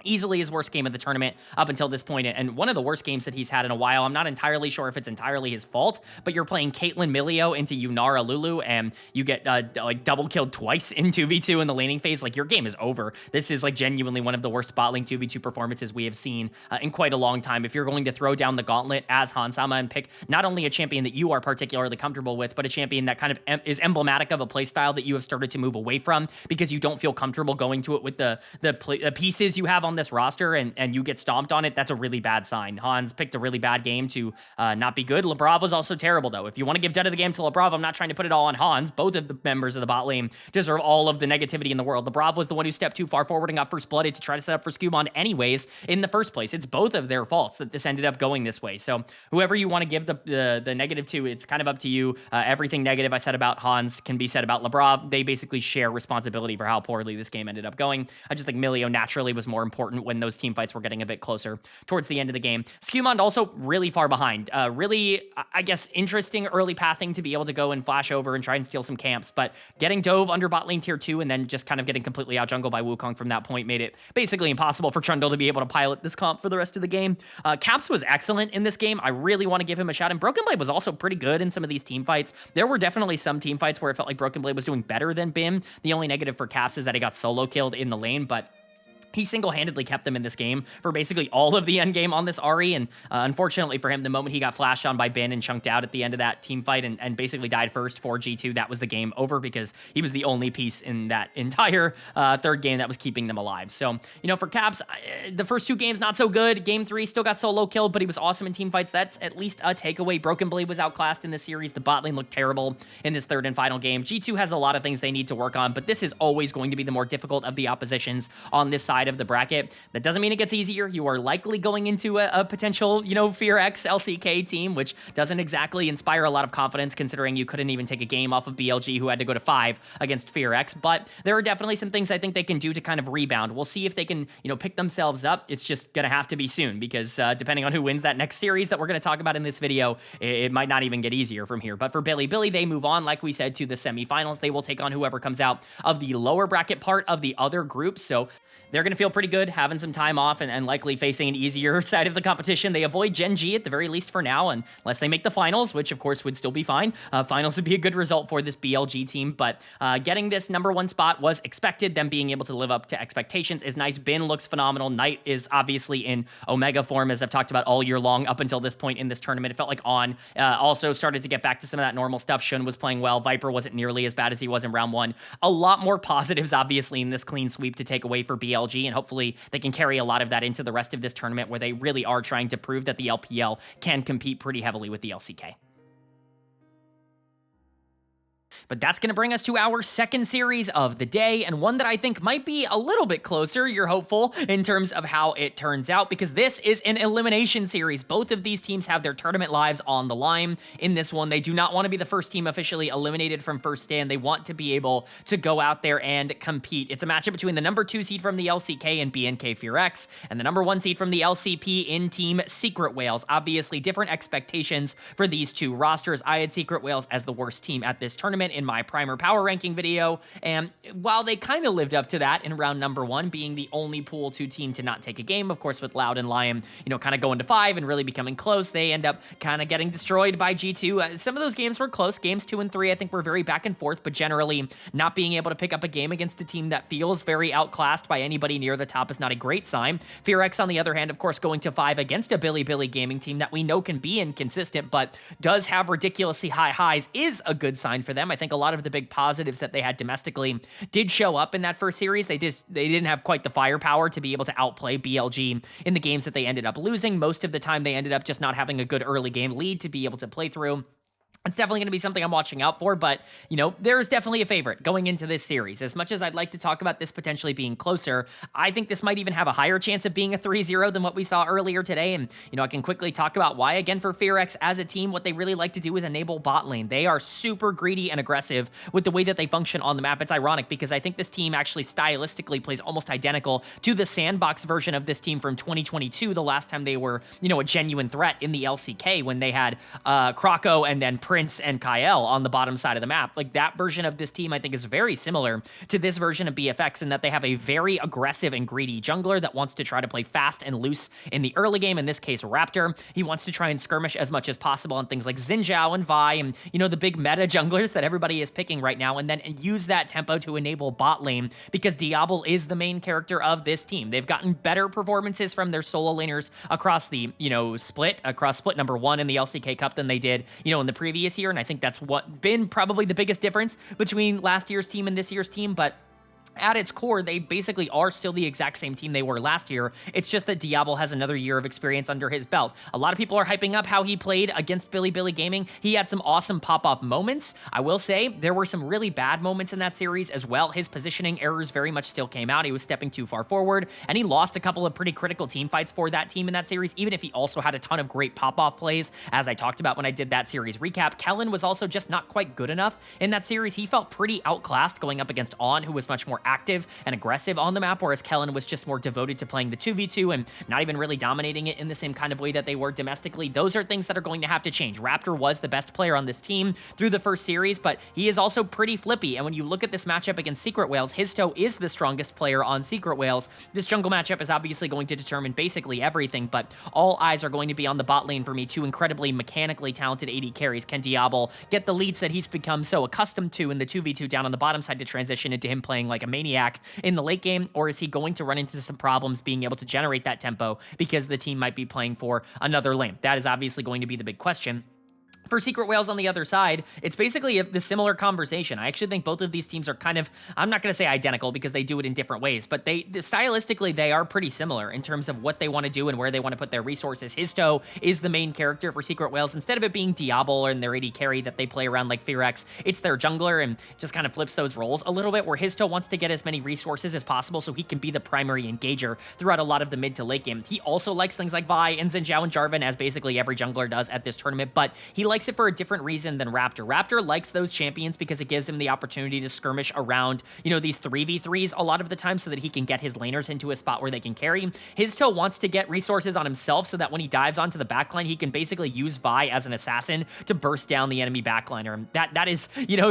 Easily his worst game of the tournament up until this point, and one of the worst games that he's had in a while. I'm not entirely sure if it's entirely his fault, but you're playing Caitlyn Milio into Yunara Lulu, and you get like double killed twice in 2v2 in the laning phase. Like, your game is over. This is like genuinely one of the worst bot lane 2v2 performances we have seen in quite a long time. If you're going to throw down the gauntlet as Hansama and pick not only a champion that you are particularly comfortable with, but a champion that kind of is emblematic of a playstyle that you have started to move away from because you don't feel comfortable going to it with the pieces you have on this roster, and you get stomped on it, that's a really bad sign. Hans picked a really bad game to not be good. Labrov was also terrible, though. If you want to give dead of the game to Labrov, I'm not trying to put it all on Hans. Both of the members of the bot lane deserve all of the negativity in the world. Labrov was the one who stepped too far forward and got first blooded to try to set up for Skumond anyways in the first place. It's both of their faults that this ended up going this way. So whoever you want to give the negative to, it's kind of up to you. Everything negative I said about Hans can be said about Labrov. They basically share responsibility for how poorly this game ended up going. I just think Milio naturally was more important when those team fights were getting a bit closer towards the end of the game. Skumond also really far behind. Really, I guess, interesting early pathing to be able to go and flash over and try and steal some camps, but getting dove under bot lane tier 2 and then just kind of getting completely out jungled by Wukong from that point made it basically impossible for Trundle to be able to pilot this comp for the rest of the game. Caps was excellent in this game. I really want to give him a shout, and Broken Blade was also pretty good in some of these team fights. There were definitely some team fights where it felt like Broken Blade was doing better than Bim. The only negative for Caps is that he got solo killed in the lane, but he single-handedly kept them in this game for basically all of the end game on this Ahri, and unfortunately for him, the moment he got flashed on by Bin and chunked out at the end of that team fight and basically died first for G2, that was the game over because he was the only piece in that entire third game that was keeping them alive. So, you know, for Caps, the first 2 games, not so good. Game 3 still got solo killed, but he was awesome in team fights. That's at least a takeaway. Broken Blade was outclassed in this series. The bot lane looked terrible in this third and final game. G2 has a lot of things they need to work on, but this is always going to be the more difficult of the oppositions on this side of the bracket. That doesn't mean it gets easier. You are likely going into a potential, you know, FearX LCK team, which doesn't exactly inspire a lot of confidence considering you couldn't even take a game off of BLG, who had to go to 5 against FearX. But there are definitely some things I think they can do to kind of rebound. We'll see if they can, you know, pick themselves up. It's just going to have to be soon because depending on who wins that next series that we're going to talk about in this video, it might not even get easier from here. But for Bilibili, they move on, like we said, to the semifinals. They will take on whoever comes out of the lower bracket part of the other group. So they're going to feel pretty good having some time off and likely facing an easier side of the competition. They avoid Gen G at the very least for now, unless they make the finals, which of course would still be fine. Finals would be a good result for this BLG team, but getting this #1 spot was expected. Them being able to live up to expectations is nice. Bin looks phenomenal. Knight is obviously in Omega form, as I've talked about all year long up until this point in this tournament. It felt like On also started to get back to some of that normal stuff. Shun was playing well. Viper wasn't nearly as bad as he was in round 1. A lot more positives, obviously, in this clean sweep to take away for BLG. And hopefully they can carry a lot of that into the rest of this tournament where they really are trying to prove that the LPL can compete pretty heavily with the LCK. But that's going to bring us to our second series of the day, and one that I think might be a little bit closer, you're hopeful, in terms of how it turns out, because this is an elimination series. Both of these teams have their tournament lives on the line. In this one, they do not want to be the first team officially eliminated from first stand. They want to be able to go out there and compete. It's a matchup between the #2 seed from the LCK and BNK FearX, and the #1 seed from the LCP in Team Secret Whales. Obviously, different expectations for these two rosters. I had Secret Whales as the worst team at this tournament, in my Primer Power Ranking video, and while they kind of lived up to that in round number 1, being the only Pool 2 team to not take a game, of course, with Loud and Lion, kind of going to 5 and really becoming close, they end up kind of getting destroyed by G2. Some of those games were close. Games 2 and 3, I think, were very back and forth, but generally not being able to pick up a game against a team that feels very outclassed by anybody near the top is not a great sign. FearX, on the other hand, of course, going to 5 against a Bilibili gaming team that we know can be inconsistent, but does have ridiculously high highs, is a good sign for them. I think a lot of the big positives that they had domestically did show up in that first series. They didn't have quite the firepower to be able to outplay BLG in the games that they ended up losing. Most of the time, they ended up just not having a good early game lead to be able to play through. It's definitely going to be something I'm watching out for, but, there's definitely a favorite going into this series. As much as I'd like to talk about this potentially being closer, I think this might even have a higher chance of being a 3-0 than what we saw earlier today, and, I can quickly talk about why. Again, for FearX as a team, what they really like to do is enable bot lane. They are super greedy and aggressive with the way that they function on the map. It's ironic because I think this team actually stylistically plays almost identical to the sandbox version of this team from 2022, the last time they were, a genuine threat in the LCK when they had Croco and then Prince and Kael on the bottom side of the map. Like, that version of this team, I think, is very similar to this version of BFX in that they have a very aggressive and greedy jungler that wants to try to play fast and loose in the early game. In this case, Raptor. He wants to try and skirmish as much as possible on things like Xin Zhao and Vi and, the big meta junglers that everybody is picking right now, and then use that tempo to enable bot lane because Diablo is the main character of this team. They've gotten better performances from their solo laners across the, split number 1 in the LCK Cup than they did, in the previous year, and I think that's what been probably the biggest difference between last year's team and this year's team, but at its core, they basically are still the exact same team they were last year. It's just that Diablo has another year of experience under his belt. A lot of people are hyping up how he played against Bilibili Gaming. He had some awesome pop-off moments. I will say there were some really bad moments in that series as well. His positioning errors very much still came out. He was stepping too far forward, and he lost a couple of pretty critical team fights for that team in that series, even if he also had a ton of great pop-off plays, as I talked about when I did that series recap. Kellen was also just not quite good enough in that series. He felt pretty outclassed going up against On, who was much more active and aggressive on the map, whereas Kellen was just more devoted to playing the 2v2 and not even really dominating it in the same kind of way that they were domestically. Those are things that are going to have to change. Raptor was the best player on this team through the first series, but he is also pretty flippy, and when you look at this matchup against Secret Whales, Histo is the strongest player on Secret Whales. This jungle matchup is obviously going to determine basically everything, but all eyes are going to be on the bot lane for me. Two incredibly mechanically talented AD carries. Can Diablo get the leads that he's become so accustomed to in the 2v2 down on the bottom side to transition into him playing like a maniac in the late game, or is he going to run into some problems being able to generate that tempo because the team might be playing for another lane? That is obviously going to be the big question. For Secret Whales on the other side, it's basically the similar conversation. I actually think both of these teams are kind of, I'm not going to say identical because they do it in different ways, but stylistically, they are pretty similar in terms of what they want to do and where they want to put their resources. Histo is the main character for Secret Whales. Instead of it being Diablo and their AD carry that they play around like FearX, it's their jungler, and just kind of flips those roles a little bit, where Histo wants to get as many resources as possible so he can be the primary engager throughout a lot of the mid to late game. He also likes things like Vi and Xin Zhao and Jarvan, as basically every jungler does at this tournament, but he likes it for a different reason than Raptor. Raptor likes those champions because it gives him the opportunity to skirmish around, these 3v3s a lot of the time so that he can get his laners into a spot where they can carry. Histo wants to get resources on himself so that when he dives onto the backline, he can basically use Vi as an assassin to burst down the enemy backliner. That is,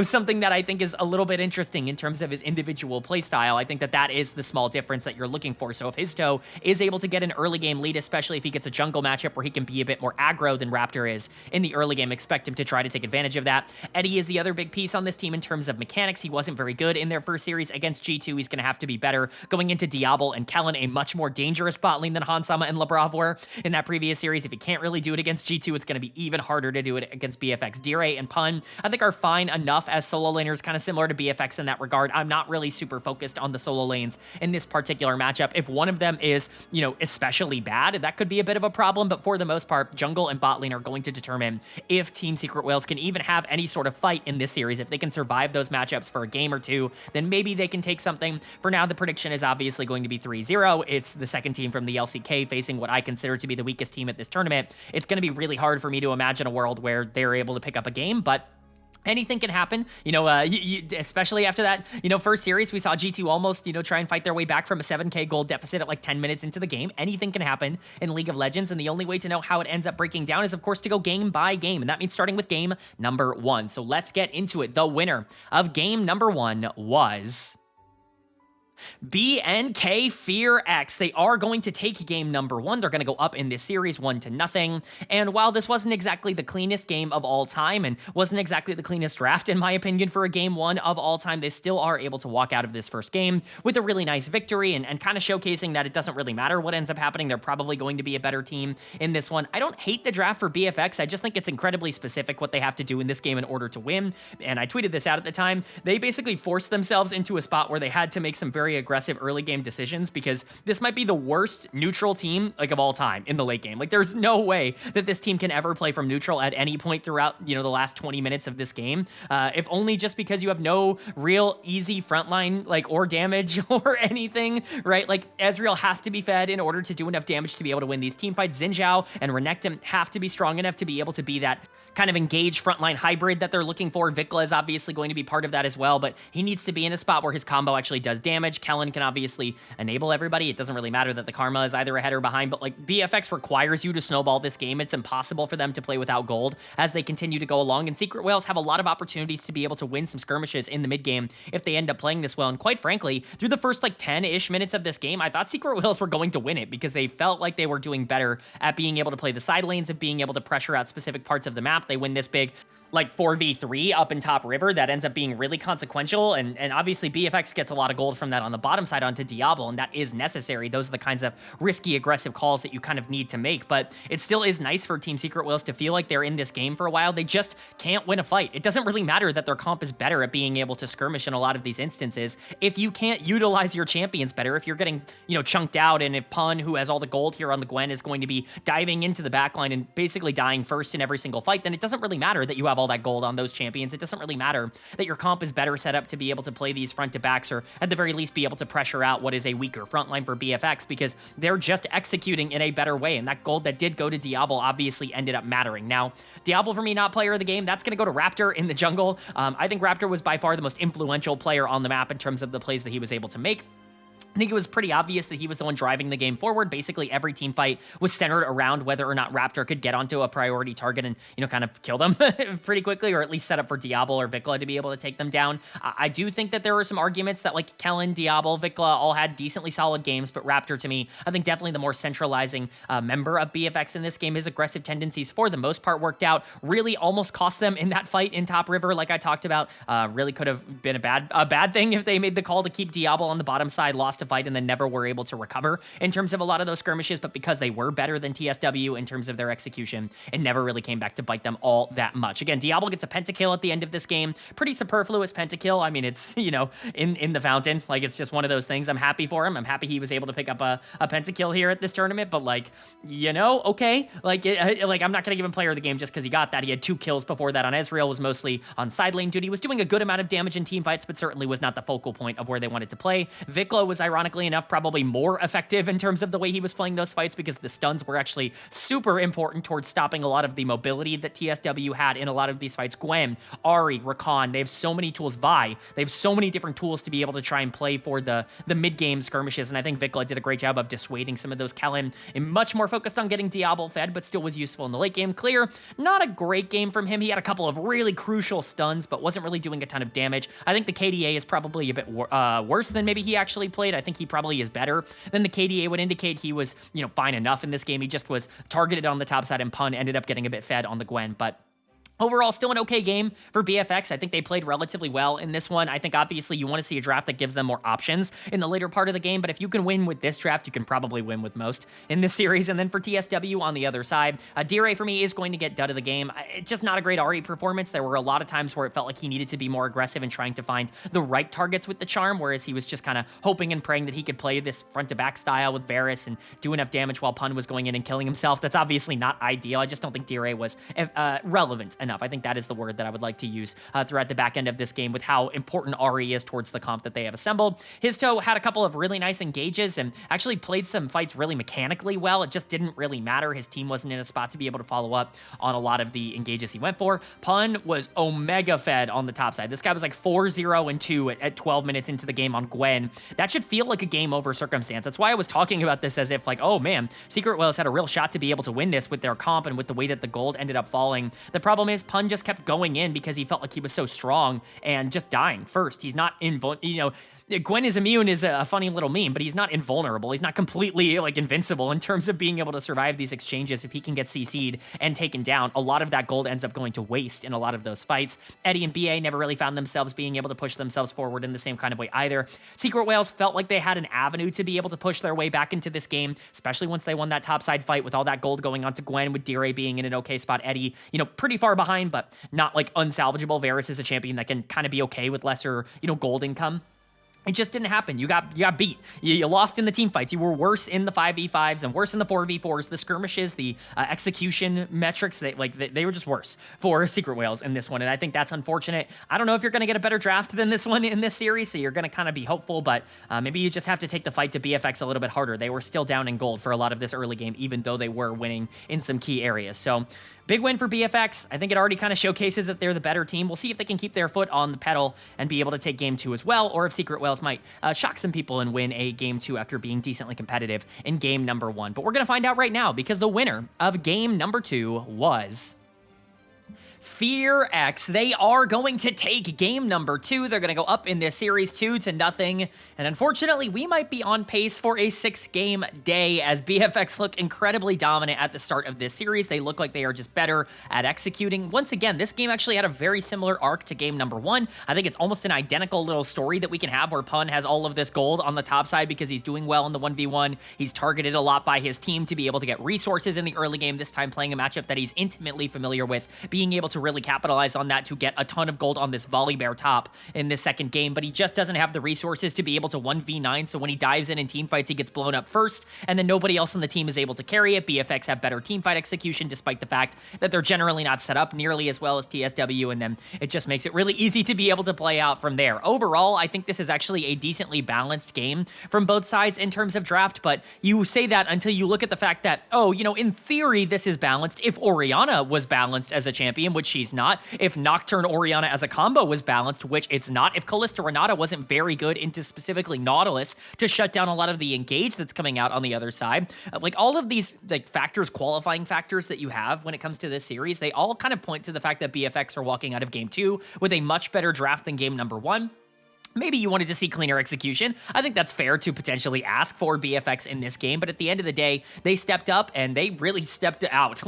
something that I think is a little bit interesting in terms of his individual playstyle. I think that is the small difference that you're looking for. So if Histo is able to get an early game lead, especially if he gets a jungle matchup where he can be a bit more aggro than Raptor is in the early game, expect him to try to take advantage of that. Eddie is the other big piece on this team in terms of mechanics. He wasn't very good in their first series against G2. He's going to have to be better going into Diablo and Kellen, a much more dangerous bot lane than Hansama and Labrav were in that previous series. If he can't really do it against G2, it's going to be even harder to do it against BFX. Dire and Pun, I think, are fine enough as solo laners, kind of similar to BFX in that regard. I'm not really super focused on the solo lanes in this particular matchup. If one of them is, especially bad, that could be a bit of a problem, but for the most part, jungle and bot lane are going to determine if Team Secret Whales can even have any sort of fight in this series. If they can survive those matchups for a game or two, then maybe they can take something. For now, the prediction is obviously going to be 3-0. It's the second team from the LCK facing what I consider to be the weakest team at this tournament. It's going to be really hard for me to imagine a world where they're able to pick up a game, but anything can happen, especially after that, first series, we saw G2 almost, try and fight their way back from a 7k gold deficit at like 10 minutes into the game. Anything can happen in League of Legends, and the only way to know how it ends up breaking down is, of course, to go game by game, and that means starting with game number 1. So let's get into it. The winner of game number 1 was BNK FearX. They are going to take game number 1. They're going to go up in this series 1-0. And while this wasn't exactly the cleanest game of all time and wasn't exactly the cleanest draft, in my opinion, for a game 1 of all time, they still are able to walk out of this first game with a really nice victory and kind of showcasing that it doesn't really matter what ends up happening. They're probably going to be a better team in this one. I don't hate the draft for BFX. I just think it's incredibly specific what they have to do in this game in order to win. And I tweeted this out at the time. They basically forced themselves into a spot where they had to make some very aggressive early game decisions, because this might be the worst neutral team like of all time in the late game. Like, there's no way that this team can ever play from neutral at any point throughout, the last 20 minutes of this game, if only just because you have no real easy frontline or damage or anything, right? Like, Ezreal has to be fed in order to do enough damage to be able to win these team fights. Xin Zhao and Renekton have to be strong enough to be able to be that kind of engaged frontline hybrid that they're looking for. Vikla is obviously going to be part of that as well, but he needs to be in a spot where his combo actually does damage. Kellen can obviously enable everybody. It doesn't really matter that the Karma is either ahead or behind, but BFX requires you to snowball this game. It's impossible for them to play without gold as they continue to go along, and Secret Whales have a lot of opportunities to be able to win some skirmishes in the mid game if they end up playing this well. And quite frankly, through the first 10-ish minutes of this game, I thought Secret Whales were going to win it because they felt like they were doing better at being able to play the side lanes and being able to pressure out specific parts of the map. They win this big 4v3 up in top river that ends up being really consequential, and obviously BFX gets a lot of gold from that on the bottom side onto Diablo, and that is necessary. Those are the kinds of risky, aggressive calls that you kind of need to make, but it still is nice for Team Secret Whales to feel like they're in this game for a while. They just can't win a fight. It doesn't really matter that their comp is better at being able to skirmish in a lot of these instances if you can't utilize your champions better, if you're getting, chunked out, and if Pun, who has all the gold here on the Gwen, is going to be diving into the backline and basically dying first in every single fight, then it doesn't really matter that you have all that gold on those champions. It doesn't really matter that your comp is better set up to be able to play these front to backs, or at the very least be able to pressure out what is a weaker frontline for BFX, because they're just executing in a better way, and that gold that did go to Diablo obviously ended up mattering. Now, Diablo for me, not player of the game. That's going to go to Raptor in the jungle. I think Raptor was by far the most influential player on the map in terms of the plays that he was able to make. I think it was pretty obvious that he was the one driving the game forward. Basically, every team fight was centered around whether or not Raptor could get onto a priority target and, kind of kill them pretty quickly, or at least set up for Diablo or Vikla to be able to take them down. I do think that there were some arguments that Kellen, Diablo, Vikla all had decently solid games, but Raptor, to me, I think definitely the more centralizing member of BFX in this game. His aggressive tendencies, for the most part, worked out. Really almost cost them in that fight in top river, like I talked about. Really could have been a bad thing if they made the call to keep Diablo on the bottom side, lost a fight, and then never were able to recover in terms of a lot of those skirmishes. But because they were better than TSW in terms of their execution, it never really came back to bite them all that much. Again, Diablo gets a pentakill at the end of this game. Pretty superfluous pentakill. I mean, it's, in the fountain. It's just one of those things. I'm happy for him. I'm happy he was able to pick up a pentakill here at this tournament, but okay. I'm not going to give him player of the game just because he got that. He had 2 kills before that on Ezreal, was mostly on side lane duty, was doing a good amount of damage in team fights, but certainly was not the focal point of where they wanted to play. Vikla was ironically enough probably more effective in terms of the way he was playing those fights, because the stuns were actually super important towards stopping a lot of the mobility that TSW had in a lot of these fights. Gwen, Ahri, Rakan, they have so many tools. Vi, they have so many different tools to be able to try and play for the mid-game skirmishes, and I think Vikla did a great job of dissuading some of those. Kellen, and much more focused on getting Diablo fed, but still was useful in the late game. Clear, not a great game from him. He had a couple of really crucial stuns, but wasn't really doing a ton of damage. I think the KDA is probably a bit worse than maybe he actually played. I think he probably is better than the KDA would indicate. He was, fine enough in this game. He just was targeted on the top side, and Pun ended up getting a bit fed on the Gwen, but overall, still an okay game for BFX. I think they played relatively well in this one. I think obviously you want to see a draft that gives them more options in the later part of the game, but if you can win with this draft, you can probably win with most in this series. And then for TSW on the other side, Dire for me is going to get dud of the game. It's just not a great Ahri performance. There were a lot of times where it felt like he needed to be more aggressive and trying to find the right targets with the charm, whereas he was just kind of hoping and praying that he could play this front-to-back style with Varus and do enough damage while Pun was going in and killing himself. That's obviously not ideal. I just don't think Dire was relevant enough enough. I think that is the word that I would like to use throughout the back end of this game with how important Ari is towards the comp that they have assembled. Histo had a couple of really nice engages and actually played some fights really mechanically well. It just didn't really matter. His team wasn't in a spot to be able to follow up on a lot of the engages he went for. Pun was Omega fed on the top side. This guy was like 4-0-2 at 12 minutes into the game on Gwen. That should feel like a game over circumstance. That's why I was talking about this as if like, oh man, Secret Whales had a real shot to be able to win this with their comp and with the way that the gold ended up falling. The problem is Pun just kept going in because he felt like he was so strong and just dying first. He's not Gwen is immune is a funny little meme, but he's not invulnerable. He's not completely like invincible in terms of being able to survive these exchanges. If he can get CC'd and taken down, a lot of that gold ends up going to waste in a lot of those fights. Eddie and BA never really found themselves being able to push themselves forward in the same kind of way either. Secret Whales felt like they had an avenue to be able to push their way back into this game, especially once they won that topside fight with all that gold going on to Gwen, with Dire being in an okay spot. Eddie, pretty far behind, but not like unsalvageable. Varus is a champion that can kind of be okay with lesser, gold income. It just didn't happen. You got beat. You lost in the team fights. You were worse in the 5v5s and worse in the 4v4s. The skirmishes, the execution metrics, they were just worse for Secret Whales in this one, and I think that's unfortunate. I don't know if you're going to get a better draft than this one in this series, so you're going to kind of be hopeful, but maybe you just have to take the fight to BFX a little bit harder. They were still down in gold for a lot of this early game, even though they were winning in some key areas. So big win for BFX. I think it already kind of showcases that they're the better team. We'll see if they can keep their foot on the pedal and be able to take game 2 as well, or if Secret Whales might shock some people and win a game 2 after being decently competitive in game number 1. But we're going to find out right now, because the winner of game number 2 was FearX. They are going to take game number 2. They're going to go up in this series 2-0. And unfortunately, we might be on pace for a 6-game day, as BFX look incredibly dominant at the start of this series. They look like they are just better at executing. Once again, this game actually had a very similar arc to game number 1. I think it's almost an identical little story that we can have, where Pun has all of this gold on the top side because he's doing well in the 1v1. He's targeted a lot by his team to be able to get resources in the early game, this time playing a matchup that he's intimately familiar with, being able to really capitalize on that to get a ton of gold on this volley bear top in this second game, but he just doesn't have the resources to be able to 1v9, so when he dives in team fights, he gets blown up first, and then nobody else on the team is able to carry it. BFX have better team fight execution, despite the fact that they're generally not set up nearly as well as TSW, and then it just makes it really easy to be able to play out from there. Overall, I think this is actually a decently balanced game from both sides in terms of draft, but you say that until you look at the fact that, oh, in theory, this is balanced. If Orianna was balanced as a champion, which she's not. If Nocturne Orianna as a combo was balanced, which it's not. If Kalista Renata wasn't very good into specifically Nautilus to shut down a lot of the engage that's coming out on the other side. Like all of these factors, qualifying factors that you have when it comes to this series, they all kind of point to the fact that BFX are walking out of game 2 with a much better draft than game number 1. Maybe you wanted to see cleaner execution. I think that's fair to potentially ask for BFX in this game, but at the end of the day, they stepped up and they really stepped out.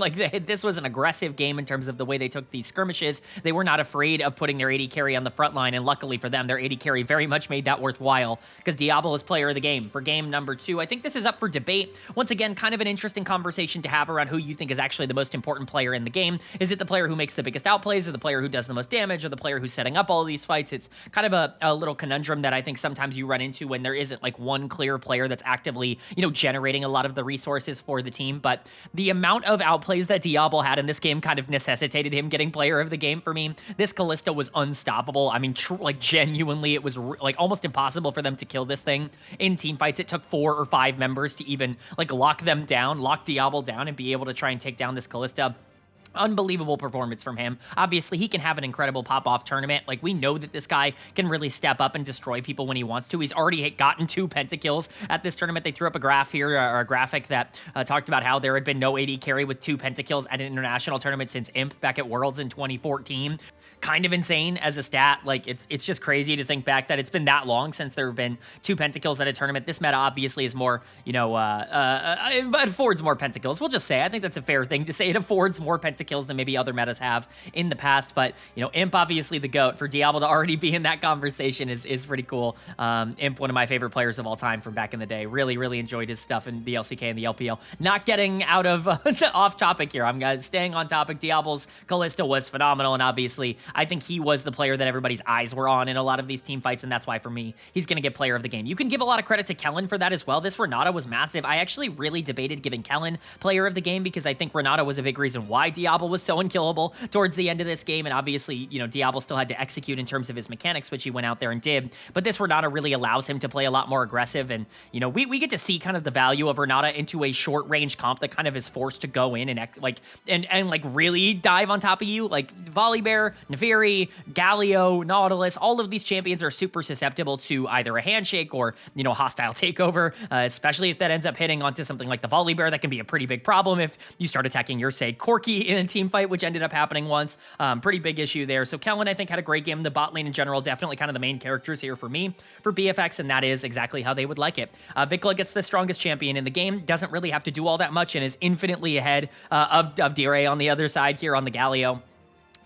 This was an aggressive game in terms of the way they took these skirmishes. They were not afraid of putting their AD carry on the front line, and luckily for them, their AD carry very much made that worthwhile, because Diablo is player of the game for game number 2. I think this is up for debate. Once again, kind of an interesting conversation to have around who you think is actually the most important player in the game. Is it the player who makes the biggest outplays, or the player who does the most damage, or the player who's setting up all of these fights? It's kind of a little conundrum that I think sometimes you run into when there isn't one clear player that's actively, generating a lot of the resources for the team. But the amount of outplays that Diablo had in this game kind of necessitated him getting player of the game for me. This Kalista was unstoppable. I mean, genuinely, it was almost impossible for them to kill this thing in team fights. It took 4 or 5 members to even lock them down, lock Diablo down, and be able to try and take down this Kalista. Unbelievable performance from him. Obviously, he can have an incredible pop-off tournament. We know that this guy can really step up and destroy people when he wants to. He's already gotten 2 pentakills at this tournament. They threw up a graph here, or a graphic that talked about how there had been no AD carry with 2 pentakills at an international tournament since Imp back at Worlds in 2014. Kind of insane as a stat. It's just crazy to think back that it's been that long since there have been 2 pentakills at a tournament. This meta obviously is more, it affords more pentakills. We'll just say, I think that's a fair thing to say. It affords more pentakills than maybe other metas have in the past. But, Imp, obviously the GOAT. For Diablo to already be in that conversation is pretty cool. Imp, one of my favorite players of all time from back in the day. Really, really enjoyed his stuff in the LCK and the LPL. Not getting out of off topic here. I'm staying on topic. Diablo's Kalista was phenomenal, and obviously I think he was the player that everybody's eyes were on in a lot of these team fights, and that's why for me, he's going to get player of the game. You can give a lot of credit to Kellen for that as well. This Renata was massive. I actually really debated giving Kellen player of the game because I think Renata was a big reason why Diablo was so unkillable towards the end of this game, and obviously, you know, Diablo still had to execute in terms of his mechanics, which he went out there and did, but this Renata really allows him to play a lot more aggressive, and, you know, we get to see kind of the value of Renata into a short-range comp that kind of is forced to go in and really dive on top of you. Like Volibear, Neferi, Galio, Nautilus, all of these champions are super susceptible to either a handshake or, you know, hostile takeover, especially if that ends up hitting onto something like the Volibear. That can be a pretty big problem if you start attacking your, say, Corki in a team fight, which ended up happening once. Pretty big issue there. So Kellen, I think, had a great game. The bot lane in general, definitely kind of the main characters here for me, for BFX, and that is exactly how they would like it. Vikla gets the strongest champion in the game, doesn't really have to do all that much, and is infinitely ahead of Dire on the other side here on the Galio.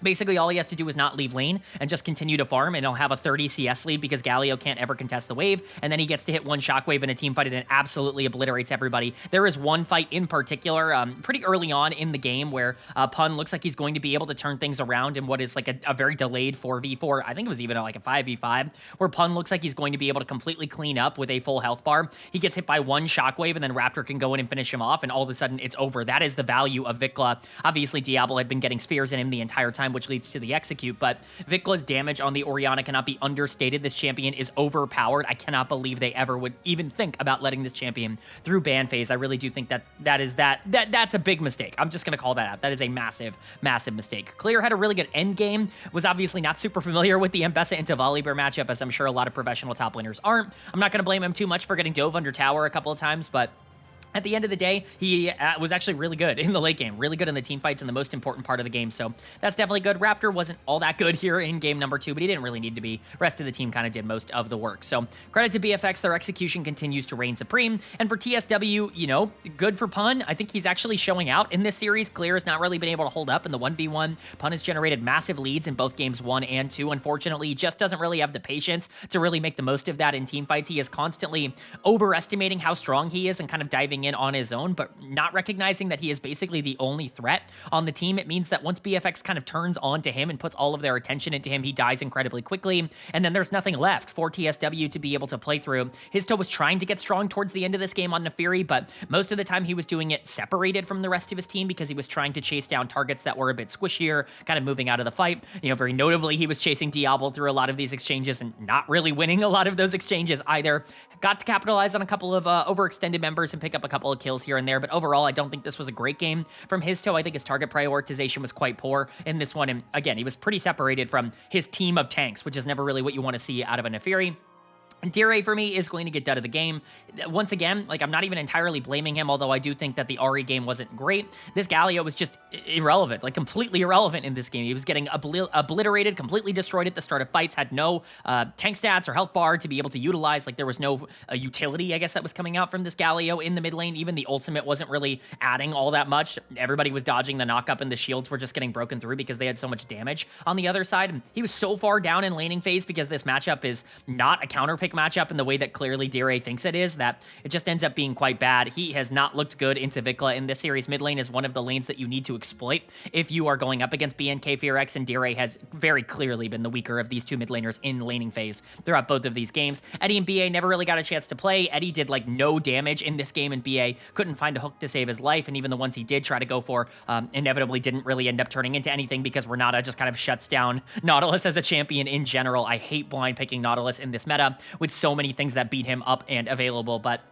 Basically, all he has to do is not leave lane and just continue to farm, and he'll have a 30 CS lead because Galio can't ever contest the wave, and then he gets to hit one shockwave in a team fight and it absolutely obliterates everybody. There is one fight in particular, pretty early on in the game, where Pun looks like he's going to be able to turn things around in what is like a very delayed 4v4. I think it was even like a 5v5, where Pun looks like he's going to be able to completely clean up with a full health bar. He gets hit by one shockwave, and then Raptor can go in and finish him off, and all of a sudden it's over. That is the value of Vikla. Obviously, Diablo had been getting spears in him the entire time, which leads to the execute, but Vikla's damage on the Orianna cannot be understated. This champion is overpowered. I cannot believe they ever would even think about letting this champion through ban phase. I really do think that's a big mistake. I'm just going to call that out. That is a massive, massive mistake. Clear had a really good end game, was obviously not super familiar with the Mbessa into Volibear matchup, as I'm sure a lot of professional top laners aren't. I'm not going to blame him too much for getting dove under tower a couple of times, but at the end of the day, he was actually really good in the late game, really good in the team fights in the most important part of the game, so that's definitely good. Raptor wasn't all that good here in game number 2, but he didn't really need to be. Rest of the team kind of did most of the work, so credit to BFX. Their execution continues to reign supreme, and for TSW, you know, good for Pun. I think he's actually showing out in this series. Clear has not really been able to hold up in the 1v1. Pun has generated massive leads in both games 1 and 2. Unfortunately, he just doesn't really have the patience to really make the most of that in team fights. He is constantly overestimating how strong he is and kind of diving in on his own, but not recognizing that he is basically the only threat on the team. It means that once BFX kind of turns on to him and puts all of their attention into him, he dies incredibly quickly, and then there's nothing left for TSW to be able to play through. His toe was trying to get strong towards the end of this game on Neferi, but most of the time he was doing it separated from the rest of his team because he was trying to chase down targets that were a bit squishier, kind of moving out of the fight. You know, very notably, he was chasing Diablo through a lot of these exchanges and not really winning a lot of those exchanges either. Got to capitalize on a couple of overextended members and pick up a couple of kills here and there, but overall, I don't think this was a great game from his toe. I think his target prioritization was quite poor in this one, and again, he was pretty separated from his team of tanks, which is never really what you want to see out of a Neferi. Dire, for me, is going to get dud of the game. Once again, like, I'm not even entirely blaming him, although I do think that the Ahri game wasn't great. This Galio was just irrelevant, like completely irrelevant in this game. He was getting obliterated, completely destroyed at the start of fights, had no tank stats or health bar to be able to utilize. Like, there was no utility, I guess, that was coming out from this Galio in the mid lane. Even the ultimate wasn't really adding all that much. Everybody was dodging the knock-up, and the shields were just getting broken through because they had so much damage on the other side. And he was so far down in laning phase because this matchup is not a counter pick matchup in the way that clearly Dire thinks it is, that it just ends up being quite bad. He has not looked good into Vikla in this series. Mid lane is one of the lanes that you need to exploit if you are going up against BNK, FearX, and Dire has very clearly been the weaker of these two mid laners in laning phase throughout both of these games. Eddie and BA never really got a chance to play. Eddie did like no damage in this game, and BA couldn't find a hook to save his life, and even the ones he did try to go for inevitably didn't really end up turning into anything because Renata just kind of shuts down Nautilus as a champion in general. I hate blind picking Nautilus in this meta with so many things that beat him up and available, but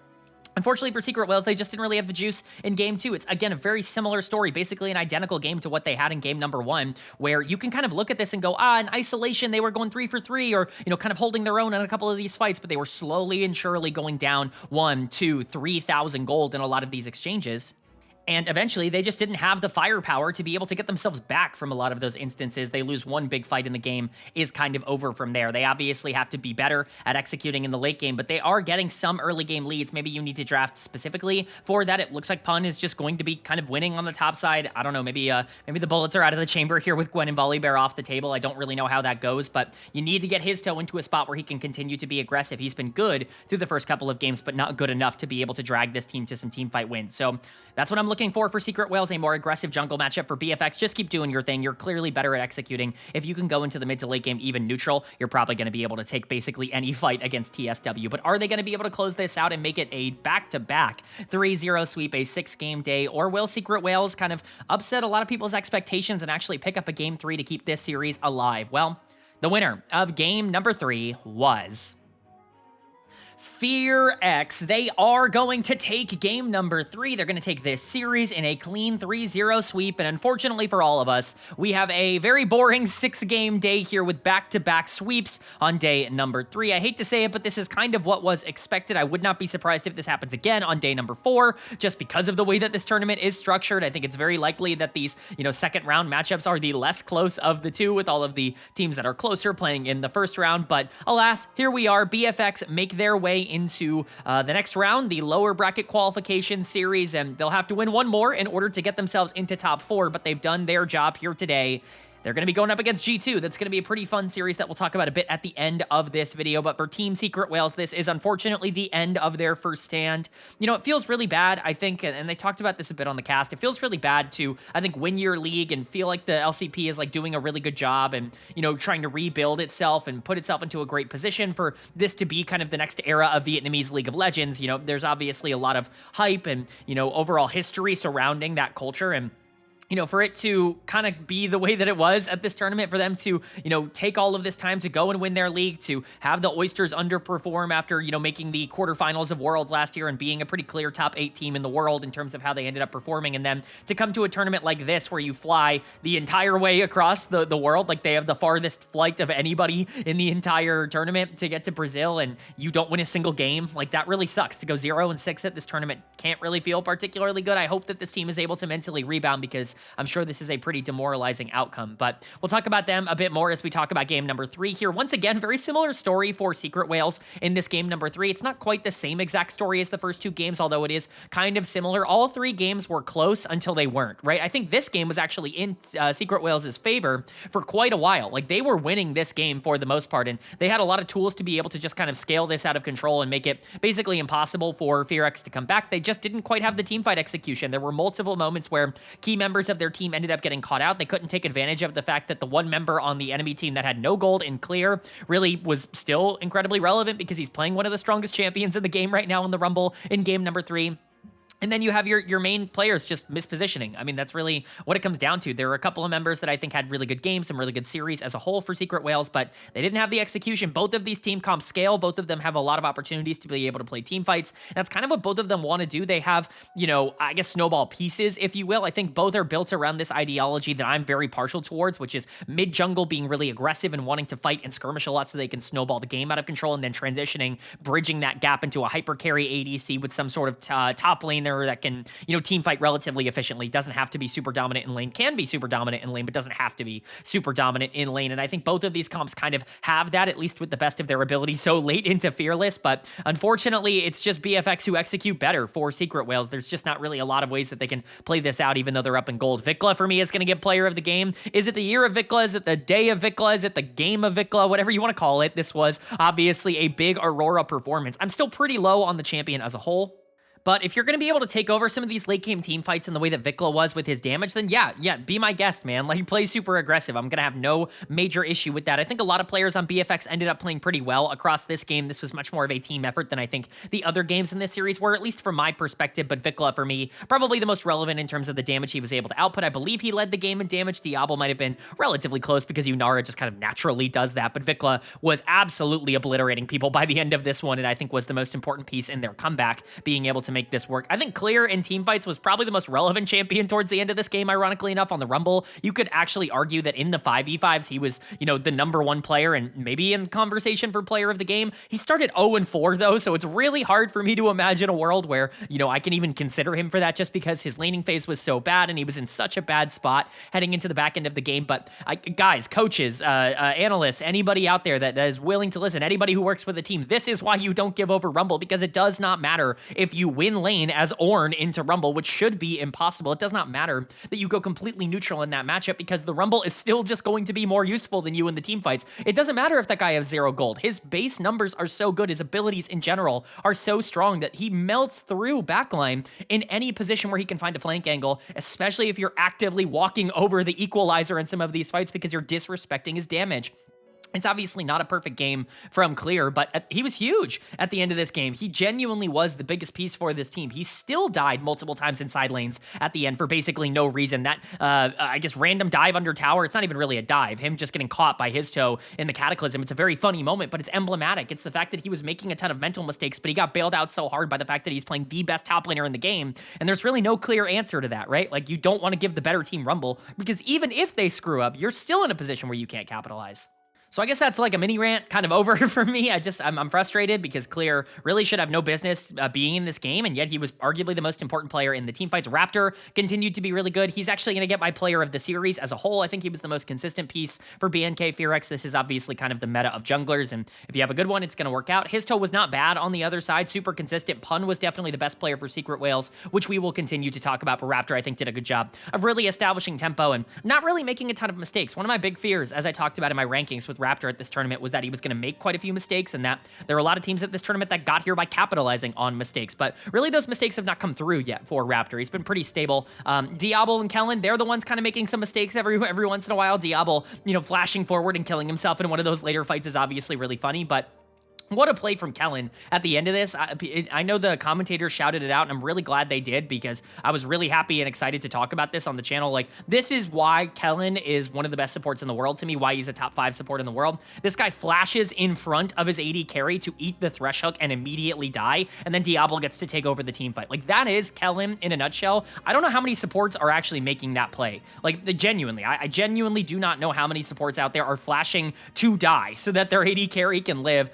unfortunately for Secret Whales, they just didn't really have the juice in game 2. It's, again, a very similar story, basically an identical game to what they had in game number 1, where you can kind of look at this and go, in isolation, they were going 3 for 3, or, you know, kind of holding their own in a couple of these fights, but they were slowly and surely going down 1, 2, 3,000 gold in a lot of these exchanges. And eventually, they just didn't have the firepower to be able to get themselves back from a lot of those instances. They lose one big fight in the game, is kind of over from there. They obviously have to be better at executing in the late game, but they are getting some early game leads. Maybe you need to draft specifically for that. It looks like Pun is just going to be kind of winning on the top side. I don't know, maybe the bullets are out of the chamber here with Gwen and Volibear off the table. I don't really know how that goes, but you need to get his toe into a spot where he can continue to be aggressive. He's been good through the first couple of games, but not good enough to be able to drag this team to some team fight wins. So that's what I'm looking for Secret Whales, a more aggressive jungle matchup for BFX. Just keep doing your thing. You're clearly better at executing. If you can go into the mid to late game even neutral, you're probably going to be able to take basically any fight against TSW. But are they going to be able to close this out and make it a back-to-back 3-0 sweep, a 6-game day? Or will Secret Whales kind of upset a lot of people's expectations and actually pick up a game 3 to keep this series alive? Well, the winner of game number 3 was FearX. They are going to take game number 3. They're going to take this series in a clean 3-0 sweep, and unfortunately for all of us, we have a very boring 6-game day here with back-to-back sweeps on day number 3. I hate to say it, but this is kind of what was expected. I would not be surprised if this happens again on day number 4, just because of the way that this tournament is structured. I think it's very likely that these, second round matchups are the less close of the two, with all of the teams that are closer playing in the first round. But alas, here we are. BFX make their way into the next round, the lower bracket qualification series, and they'll have to win one more in order to get themselves into top 4, but they've done their job here today. They're going to be going up against G2. That's going to be a pretty fun series that we'll talk about a bit at the end of this video. But for Team Secret Whales, this is unfortunately the end of their first stand. It feels really bad, I think, and they talked about this a bit on the cast. It feels really bad to, I think, win your league and feel like the LCP is doing a really good job and, trying to rebuild itself and put itself into a great position for this to be kind of the next era of Vietnamese League of Legends. There's obviously a lot of hype and, overall history surrounding that culture, and for it to kind of be the way that it was at this tournament, for them to, take all of this time to go and win their league, to have the Oysters underperform after, making the quarterfinals of Worlds last year and being a pretty clear top 8 team in the world in terms of how they ended up performing, and then to come to a tournament like this where you fly the entire way across the world, like they have the farthest flight of anybody in the entire tournament to get to Brazil, and you don't win a single game. That really sucks. To go 0-6 at this tournament can't really feel particularly good. I hope that this team is able to mentally rebound, because I'm sure this is a pretty demoralizing outcome, but we'll talk about them a bit more as we talk about game number 3 here. Once again, very similar story for Secret Whales in this game number 3. It's not quite the same exact story as the first 2 games, although it is kind of similar. All 3 games were close until they weren't, right? I think this game was actually in Secret Whales' favor for quite a while. They were winning this game for the most part, and they had a lot of tools to be able to just kind of scale this out of control and make it basically impossible for FearX to come back. They just didn't quite have the teamfight execution. There were multiple moments where key members of their team ended up getting caught out. They couldn't take advantage of the fact that the one member on the enemy team that had no gold in clear really was still incredibly relevant, because he's playing one of the strongest champions in the game right now in the Rumble in game number 3. And then you have your main players just mispositioning. I mean, that's really what it comes down to. There were a couple of members that I think had really good games, some really good series as a whole for Secret Whales, but they didn't have the execution. Both of these team comps scale. Both of them have a lot of opportunities to be able to play team fights. That's kind of what both of them want to do. They have, I guess, snowball pieces, if you will. I think both are built around this ideology that I'm very partial towards, which is mid-jungle being really aggressive and wanting to fight and skirmish a lot so they can snowball the game out of control, and then transitioning, bridging that gap into a hyper carry ADC with some sort of top laner that can, team fight relatively efficiently. Doesn't have to be super dominant in lane, can be super dominant in lane, but doesn't have to be super dominant in lane. And I think both of these comps kind of have that, at least with the best of their ability so late into Fearless. But unfortunately, it's just BFX who execute better for Secret Whales. There's just not really a lot of ways that they can play this out, even though they're up in gold. Vikla, for me, is going to get player of the game. Is it the year of Vikla? Is it the day of Vikla? Is it the game of Vikla? Whatever you want to call it. This was obviously a big Aurora performance. I'm still pretty low on the champion as a whole. But if you're going to be able to take over some of these late game team fights in the way that Vikla was with his damage, then yeah, be my guest, man. Play super aggressive. I'm going to have no major issue with that. I think a lot of players on BFX ended up playing pretty well across this game. This was much more of a team effort than I think the other games in this series were, at least from my perspective. But Vikla, for me, probably the most relevant in terms of the damage he was able to output. I believe he led the game in damage. Diablo might have been relatively close because Yunara just kind of naturally does that. But Vikla was absolutely obliterating people by the end of this one, and I think was the most important piece in their comeback, being able to make this work. I think Clear in teamfights was probably the most relevant champion towards the end of this game, ironically enough, on the Rumble. You could actually argue that in the 5v5s, he was, the #1 player and maybe in conversation for player of the game. He started 0-4 though, so it's really hard for me to imagine a world where, I can even consider him for that, just because his laning phase was so bad and he was in such a bad spot heading into the back end of the game. But guys, coaches, analysts, anybody out there that is willing to listen, anybody who works with a team, this is why you don't give over Rumble, because it does not matter if you win win lane as Ornn into Rumble, which should be impossible. It does not matter that you go completely neutral in that matchup because the Rumble is still just going to be more useful than you in the team fights. It doesn't matter if that guy has 0 gold. His base numbers are so good. His abilities in general are so strong that he melts through backline in any position where he can find a flank angle, especially if you're actively walking over the equalizer in some of these fights because you're disrespecting his damage. It's obviously not a perfect game from Clear, but he was huge at the end of this game. He genuinely was the biggest piece for this team. He still died multiple times in side lanes at the end for basically no reason. That, I guess, random dive under tower, it's not even really a dive. Him just getting caught by his toe in the Cataclysm. It's a very funny moment, but it's emblematic. It's the fact that he was making a ton of mental mistakes, but he got bailed out so hard by the fact that he's playing the best top laner in the game, and there's really no clear answer to that, right? Like, you don't want to give the better team Rumble, because even if they screw up, you're still in a position where you can't capitalize. So I guess that's like a mini rant kind of over for me. I'm frustrated because Clear really should have no business being in this game, and yet he was arguably the most important player in the team fights. Raptor continued to be really good. He's actually going to get my player of the series as a whole. I think he was the most consistent piece for BNK FearX. This is obviously kind of the meta of junglers, and if you have a good one, it's going to work out. His toe was not bad on the other side. Super consistent. Pun was definitely the best player for Secret Whales, which we will continue to talk about, but Raptor, I think, did a good job of really establishing tempo and not really making a ton of mistakes. One of my big fears, as I talked about in my rankings with Raptor at this tournament, was that he was going to make quite a few mistakes, and that there were a lot of teams at this tournament that got here by capitalizing on mistakes, but really those mistakes have not come through yet for Raptor. He's been pretty stable. Diablo and Kellen, they're the ones kind of making some mistakes every once in a while. Diablo, flashing forward and killing himself in one of those later fights is obviously really funny, but what a play from Kellen at the end of this. I know the commentators shouted it out, and I'm really glad they did, because I was really happy and excited to talk about this on the channel. Like, this is why Kellen is one of the best supports in the world to me, why he's a top 5 support in the world. This guy flashes in front of his AD carry to eat the thresh hook and immediately die, and then Diablo gets to take over the team fight. Like, that is Kellen in a nutshell. I don't know how many supports are actually making that play. Like, genuinely, I genuinely do not know how many supports out there are flashing to die so that their AD carry can live,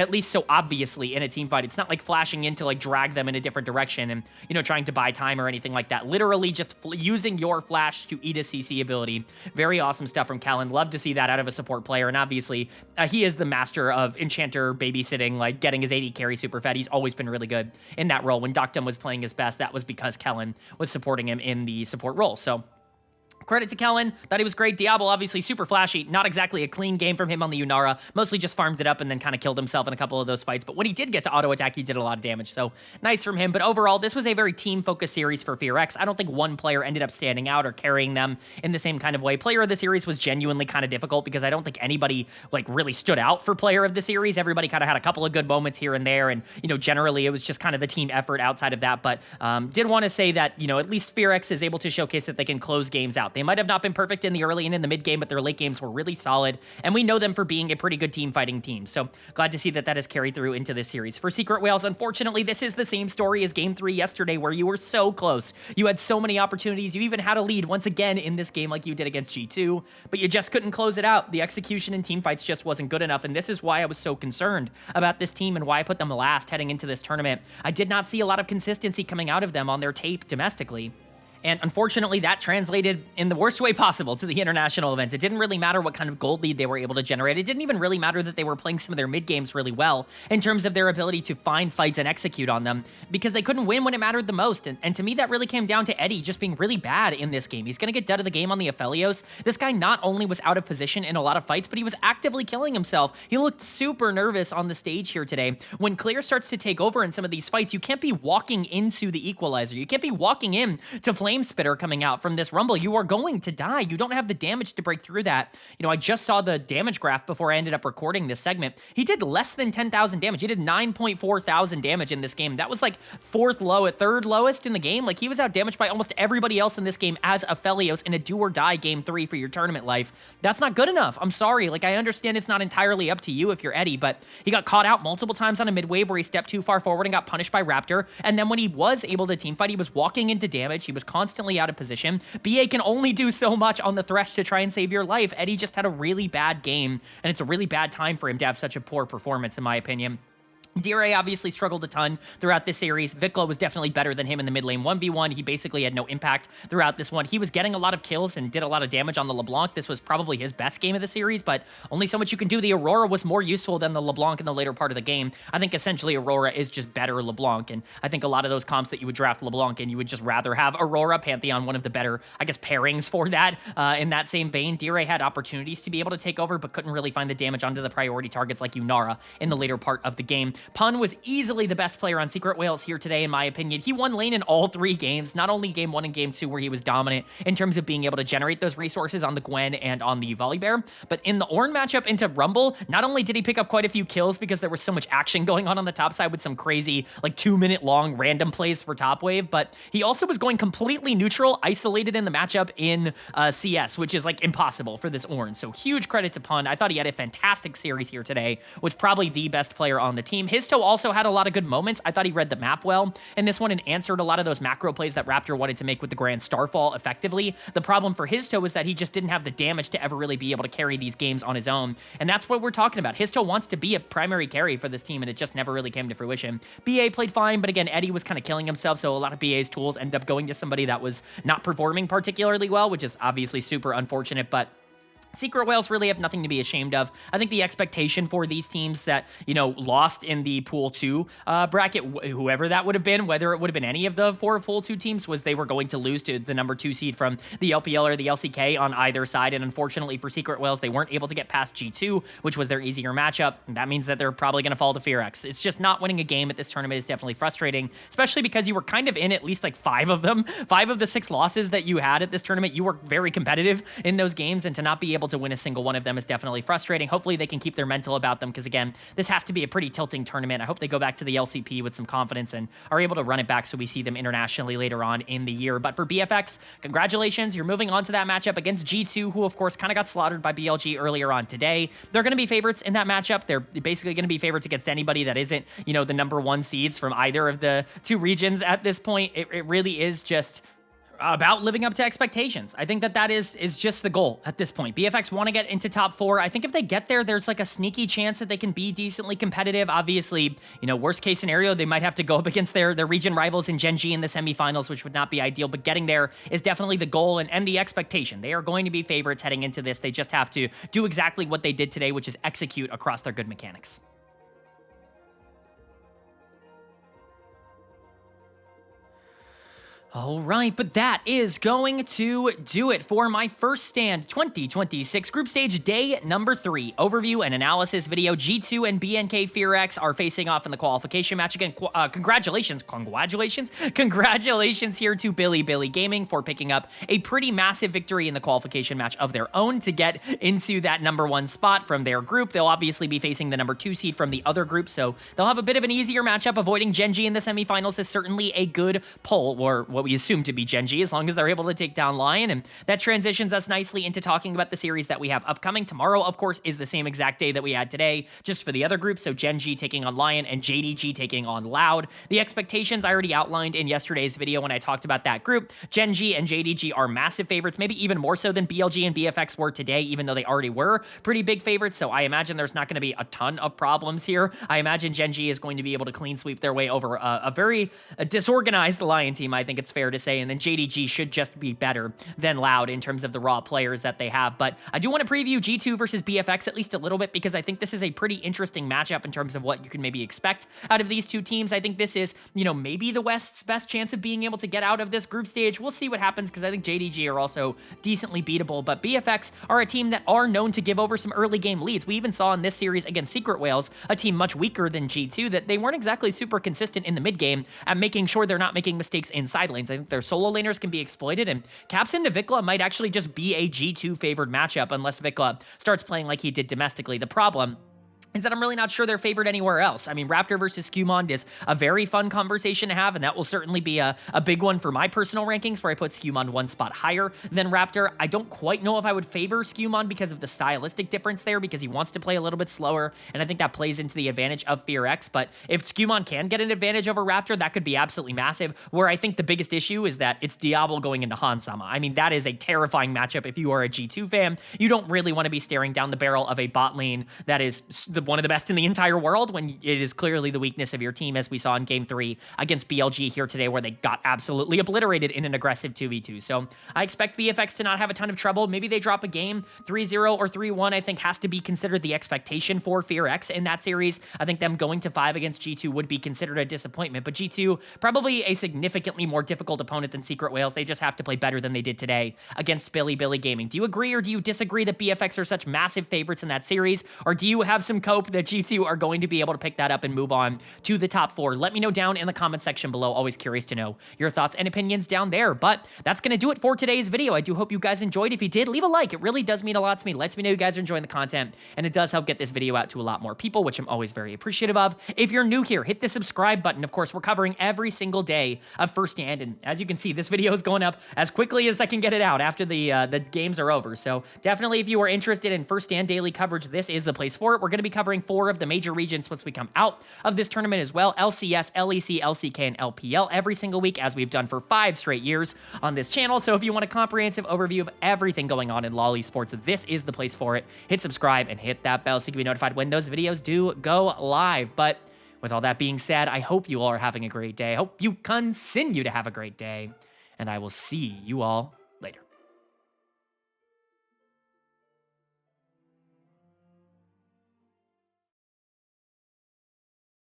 at least so obviously in a team fight. It's not like flashing in to like drag them in a different direction and, trying to buy time or anything like that. Literally just using your flash to eat a CC ability. Very awesome stuff from Kellen. Love to see that out of a support player. And obviously, he is the master of Enchanter babysitting, like getting his AD carry super fed. He's always been really good in that role. When Doctum was playing his best, that was because Kellen was supporting him in the support role. So credit to Kellen. Thought he was great. Diablo, obviously super flashy. Not exactly a clean game from him on the Yunara. Mostly just farmed it up and then kind of killed himself in a couple of those fights. But when he did get to auto attack, he did a lot of damage. So nice from him. But overall, this was a very team-focused series for FearX. I don't think one player ended up standing out or carrying them in the same kind of way. Player of the series was genuinely kind of difficult because I don't think anybody like really stood out for player of the series. Everybody kind of had a couple of good moments here and there. And, generally it was just kind of the team effort outside of that. But did want to say that, at least FearX is able to showcase that they can close games out. They might have not been perfect in the early and in the mid game, but their late games were really solid, and we know them for being a pretty good team fighting team. So glad to see that that has carried through into this series. For Secret Whales, unfortunately, this is the same story as Game 3 yesterday, where you were so close. You had so many opportunities. You even had a lead once again in this game like you did against G2, but you just couldn't close it out. The execution in team fights just wasn't good enough, and this is why I was so concerned about this team and why I put them last heading into this tournament. I did not see a lot of consistency coming out of them on their tape domestically. And unfortunately, that translated in the worst way possible to the international events. It didn't really matter what kind of gold lead they were able to generate. It didn't even really matter that they were playing some of their mid games really well in terms of their ability to find fights and execute on them, because they couldn't win when it mattered the most. And to me, that really came down to Eddie just being really bad in this game. He's going to get dead of the game on the Aphelios. This guy not only was out of position in a lot of fights, but he was actively killing himself. He looked super nervous on the stage here today. When Clear starts to take over in some of these fights, you can't be walking into the equalizer. You can't be walking in to Flame Spitter coming out from this Rumble. You are going to die. You don't have the damage to break through that. I just saw the damage graph before I ended up recording this segment. He did less than 10,000 damage. He did 9.4 thousand damage in this game. That was like third lowest in the game. Like, he was out damaged by almost everybody else in this game as Aphelios in a do or die game 3 for your tournament life. That's not good enough. I'm sorry. Like, I understand it's not entirely up to you if you're Eddie, but he got caught out multiple times on a mid wave where he stepped too far forward and got punished by Raptor. And then when he was able to team fight, he was walking into damage. He was constantly out of position. BA can only do so much on the Thresh to try and save your life. Eddie just had a really bad game, and it's a really bad time for him to have such a poor performance, in my opinion. Dire obviously struggled a ton throughout this series. Vikla was definitely better than him in the mid lane 1v1. He basically had no impact throughout this one. He was getting a lot of kills and did a lot of damage on the LeBlanc. This was probably his best game of the series, but only so much you can do. The Aurora was more useful than the LeBlanc in the later part of the game. I think essentially Aurora is just better LeBlanc, and I think a lot of those comps that you would draft LeBlanc in, you would just rather have Aurora. Pantheon, one of the better, I guess, pairings for that. In that same vein, Dire had opportunities to be able to take over, but couldn't really find the damage onto the priority targets like Yunara in the later part of the game. Pun was easily the best player on Secret Whales here today, in my opinion. He won lane in all 3 games, not only game 1 and game 2 where he was dominant in terms of being able to generate those resources on the Gwen and on the Volibear, but in the Ornn matchup into Rumble, not only did he pick up quite a few kills because there was so much action going on the top side with some crazy, like 2-minute long random plays for top wave, but he also was going completely neutral, isolated in the matchup in CS, which is like impossible for this Ornn. So huge credit to Pun. I thought he had a fantastic series here today, was probably the best player on the team. Histo also had a lot of good moments. I thought he read the map well in this one and answered a lot of those macro plays that Raptor wanted to make with the Grand Starfall effectively. The problem for Histo was that he just didn't have the damage to ever really be able to carry these games on his own, and that's what we're talking about. Histo wants to be a primary carry for this team, and it just never really came to fruition. BA played fine, but again, Eddie was kind of killing himself, so a lot of BA's tools ended up going to somebody that was not performing particularly well, which is obviously super unfortunate, but Secret Whales really have nothing to be ashamed of. I think the expectation for these teams that, you know, lost in the Pool 2 bracket, whoever that would have been, whether it would have been any of the 4 Pool 2 teams, was they were going to lose to the number 2 seed from the LPL or the LCK on either side. And unfortunately for Secret Whales, they weren't able to get past G2, which was their easier matchup. And that means that they're probably going to fall to FearX. It's just not winning a game at this tournament is definitely frustrating, especially because you were kind of in at least like 5 of them. 5 of the 6 losses that you had at this tournament, you were very competitive in those games, and to not be able to win a single one of them is definitely frustrating. Hopefully they can keep their mental about them, because again, this has to be a pretty tilting tournament. I hope they go back to the LCP with some confidence and are able to run it back so we see them internationally later on in the year. But for BFX, congratulations. You're moving on to that matchup against G2, who of course kind of got slaughtered by BLG earlier on today. They're going to be favorites in that matchup. They're basically going to be favorites against anybody that isn't, you know, the number 1 seeds from either of the 2 regions at this point. It really is just about living up to expectations. I think that is just the goal at this point. BFX want to get into top 4. I think if they get there, there's like a sneaky chance that they can be decently competitive. Obviously, you know, worst case scenario, they might have to go up against their region rivals in Gen G in the semifinals, which would not be ideal, but getting there is definitely the goal and the expectation. They are going to be favorites heading into this. They just have to do exactly what they did today, which is execute across their good mechanics. All right, but that is going to do it for my First Stand 2026 Group Stage Day number 3 overview and analysis video. G2 and BNK FearX are facing off in the qualification match. Again, congratulations here to Bilibili Gaming for picking up a pretty massive victory in the qualification match of their own to get into that number 1 spot from their group. They'll obviously be facing the number 2 seed from the other group, so they'll have a bit of an easier matchup. Avoiding Gen G in the semifinals is certainly a good pull, or what we assume to be Gen G, as long as they're able to take down Lion. And that transitions us nicely into talking about the series that we have upcoming. Tomorrow, of course, is the same exact day that we had today, just for the other group. So Gen G taking on Lion and JDG taking on Loud. The expectations I already outlined in yesterday's video when I talked about that group. Gen G and JDG are massive favorites, maybe even more so than BLG and BFX were today, even though they already were pretty big favorites. So I imagine there's not going to be a ton of problems here. I imagine Gen G is going to be able to clean sweep their way over a very disorganized Lion team, I think it's fair to say. And then JDG should just be better than Loud in terms of the raw players that they have. But I do want to preview G2 versus BFX at least a little bit, because I think this is a pretty interesting matchup in terms of what you can maybe expect out of these 2 teams. I think this is, you know, maybe the West's best chance of being able to get out of this group stage. We'll see what happens, because I think JDG are also decently beatable, but BFX are a team that are known to give over some early game leads. We even saw in this series against Secret Whales, a team much weaker than G2, that they weren't exactly super consistent in the mid game at making sure they're not making mistakes in side lanes. I think their solo laners can be exploited, and Caps into Vikla might actually just be a G2 favored matchup unless Vikla starts playing like he did domestically. The problem is that I'm really not sure they're favored anywhere else. I mean, Raptor versus Skumond is a very fun conversation to have, and that will certainly be a big one for my personal rankings, where I put Skumond 1 spot higher than Raptor. I don't quite know if I would favor Skumond because of the stylistic difference there, because he wants to play a little bit slower, and I think that plays into the advantage of FearX. But if Skumond can get an advantage over Raptor, that could be absolutely massive. Where I think the biggest issue is that it's Diablo going into Hansama. I mean, that is a terrifying matchup if you are a G2 fan. You don't really want to be staring down the barrel of a bot lane that is the one of the best in the entire world when it is clearly the weakness of your team, as we saw in Game 3 against BLG here today, where they got absolutely obliterated in an aggressive 2v2. So I expect FearX to not have a ton of trouble. Maybe they drop a game 3-0 or 3-1, I think has to be considered the expectation for FearX in that series. I think them going to 5 against G2 would be considered a disappointment, but G2 probably a significantly more difficult opponent than Secret Whales. They just have to play better than they did today against Bilibili Gaming. Do you agree or do you disagree that BFX are such massive favorites in that series, or do you have some cope that G2 are going to be able to pick that up and move on to the top 4? Let me know down in the comment section below. Always curious to know your thoughts and opinions down there. But that's going to do it for today's video. I do hope you guys enjoyed. If you did, leave a like. It really does mean a lot to me. Lets me know you guys are enjoying the content, and it does help get this video out to a lot more people, which I'm always very appreciative of. If you're new here, hit the subscribe button. Of course, we're covering every single day of First Stand, and as you can see, this video is going up as quickly as I can get it out after the games are over. So definitely, if you are interested in First Stand daily coverage, this is the place for it. We're going to be covering 4 of the major regions once we come out of this tournament as well: LCS, LEC, LCK, and LPL every single week, as we've done for 5 straight years on this channel. So if you want a comprehensive overview of everything going on in LoL Esports, this is the place for it. Hit subscribe and hit that bell so you can be notified when those videos do go live. But with all that being said, I hope you all are having a great day. I hope you continue to have a great day, and I will see you all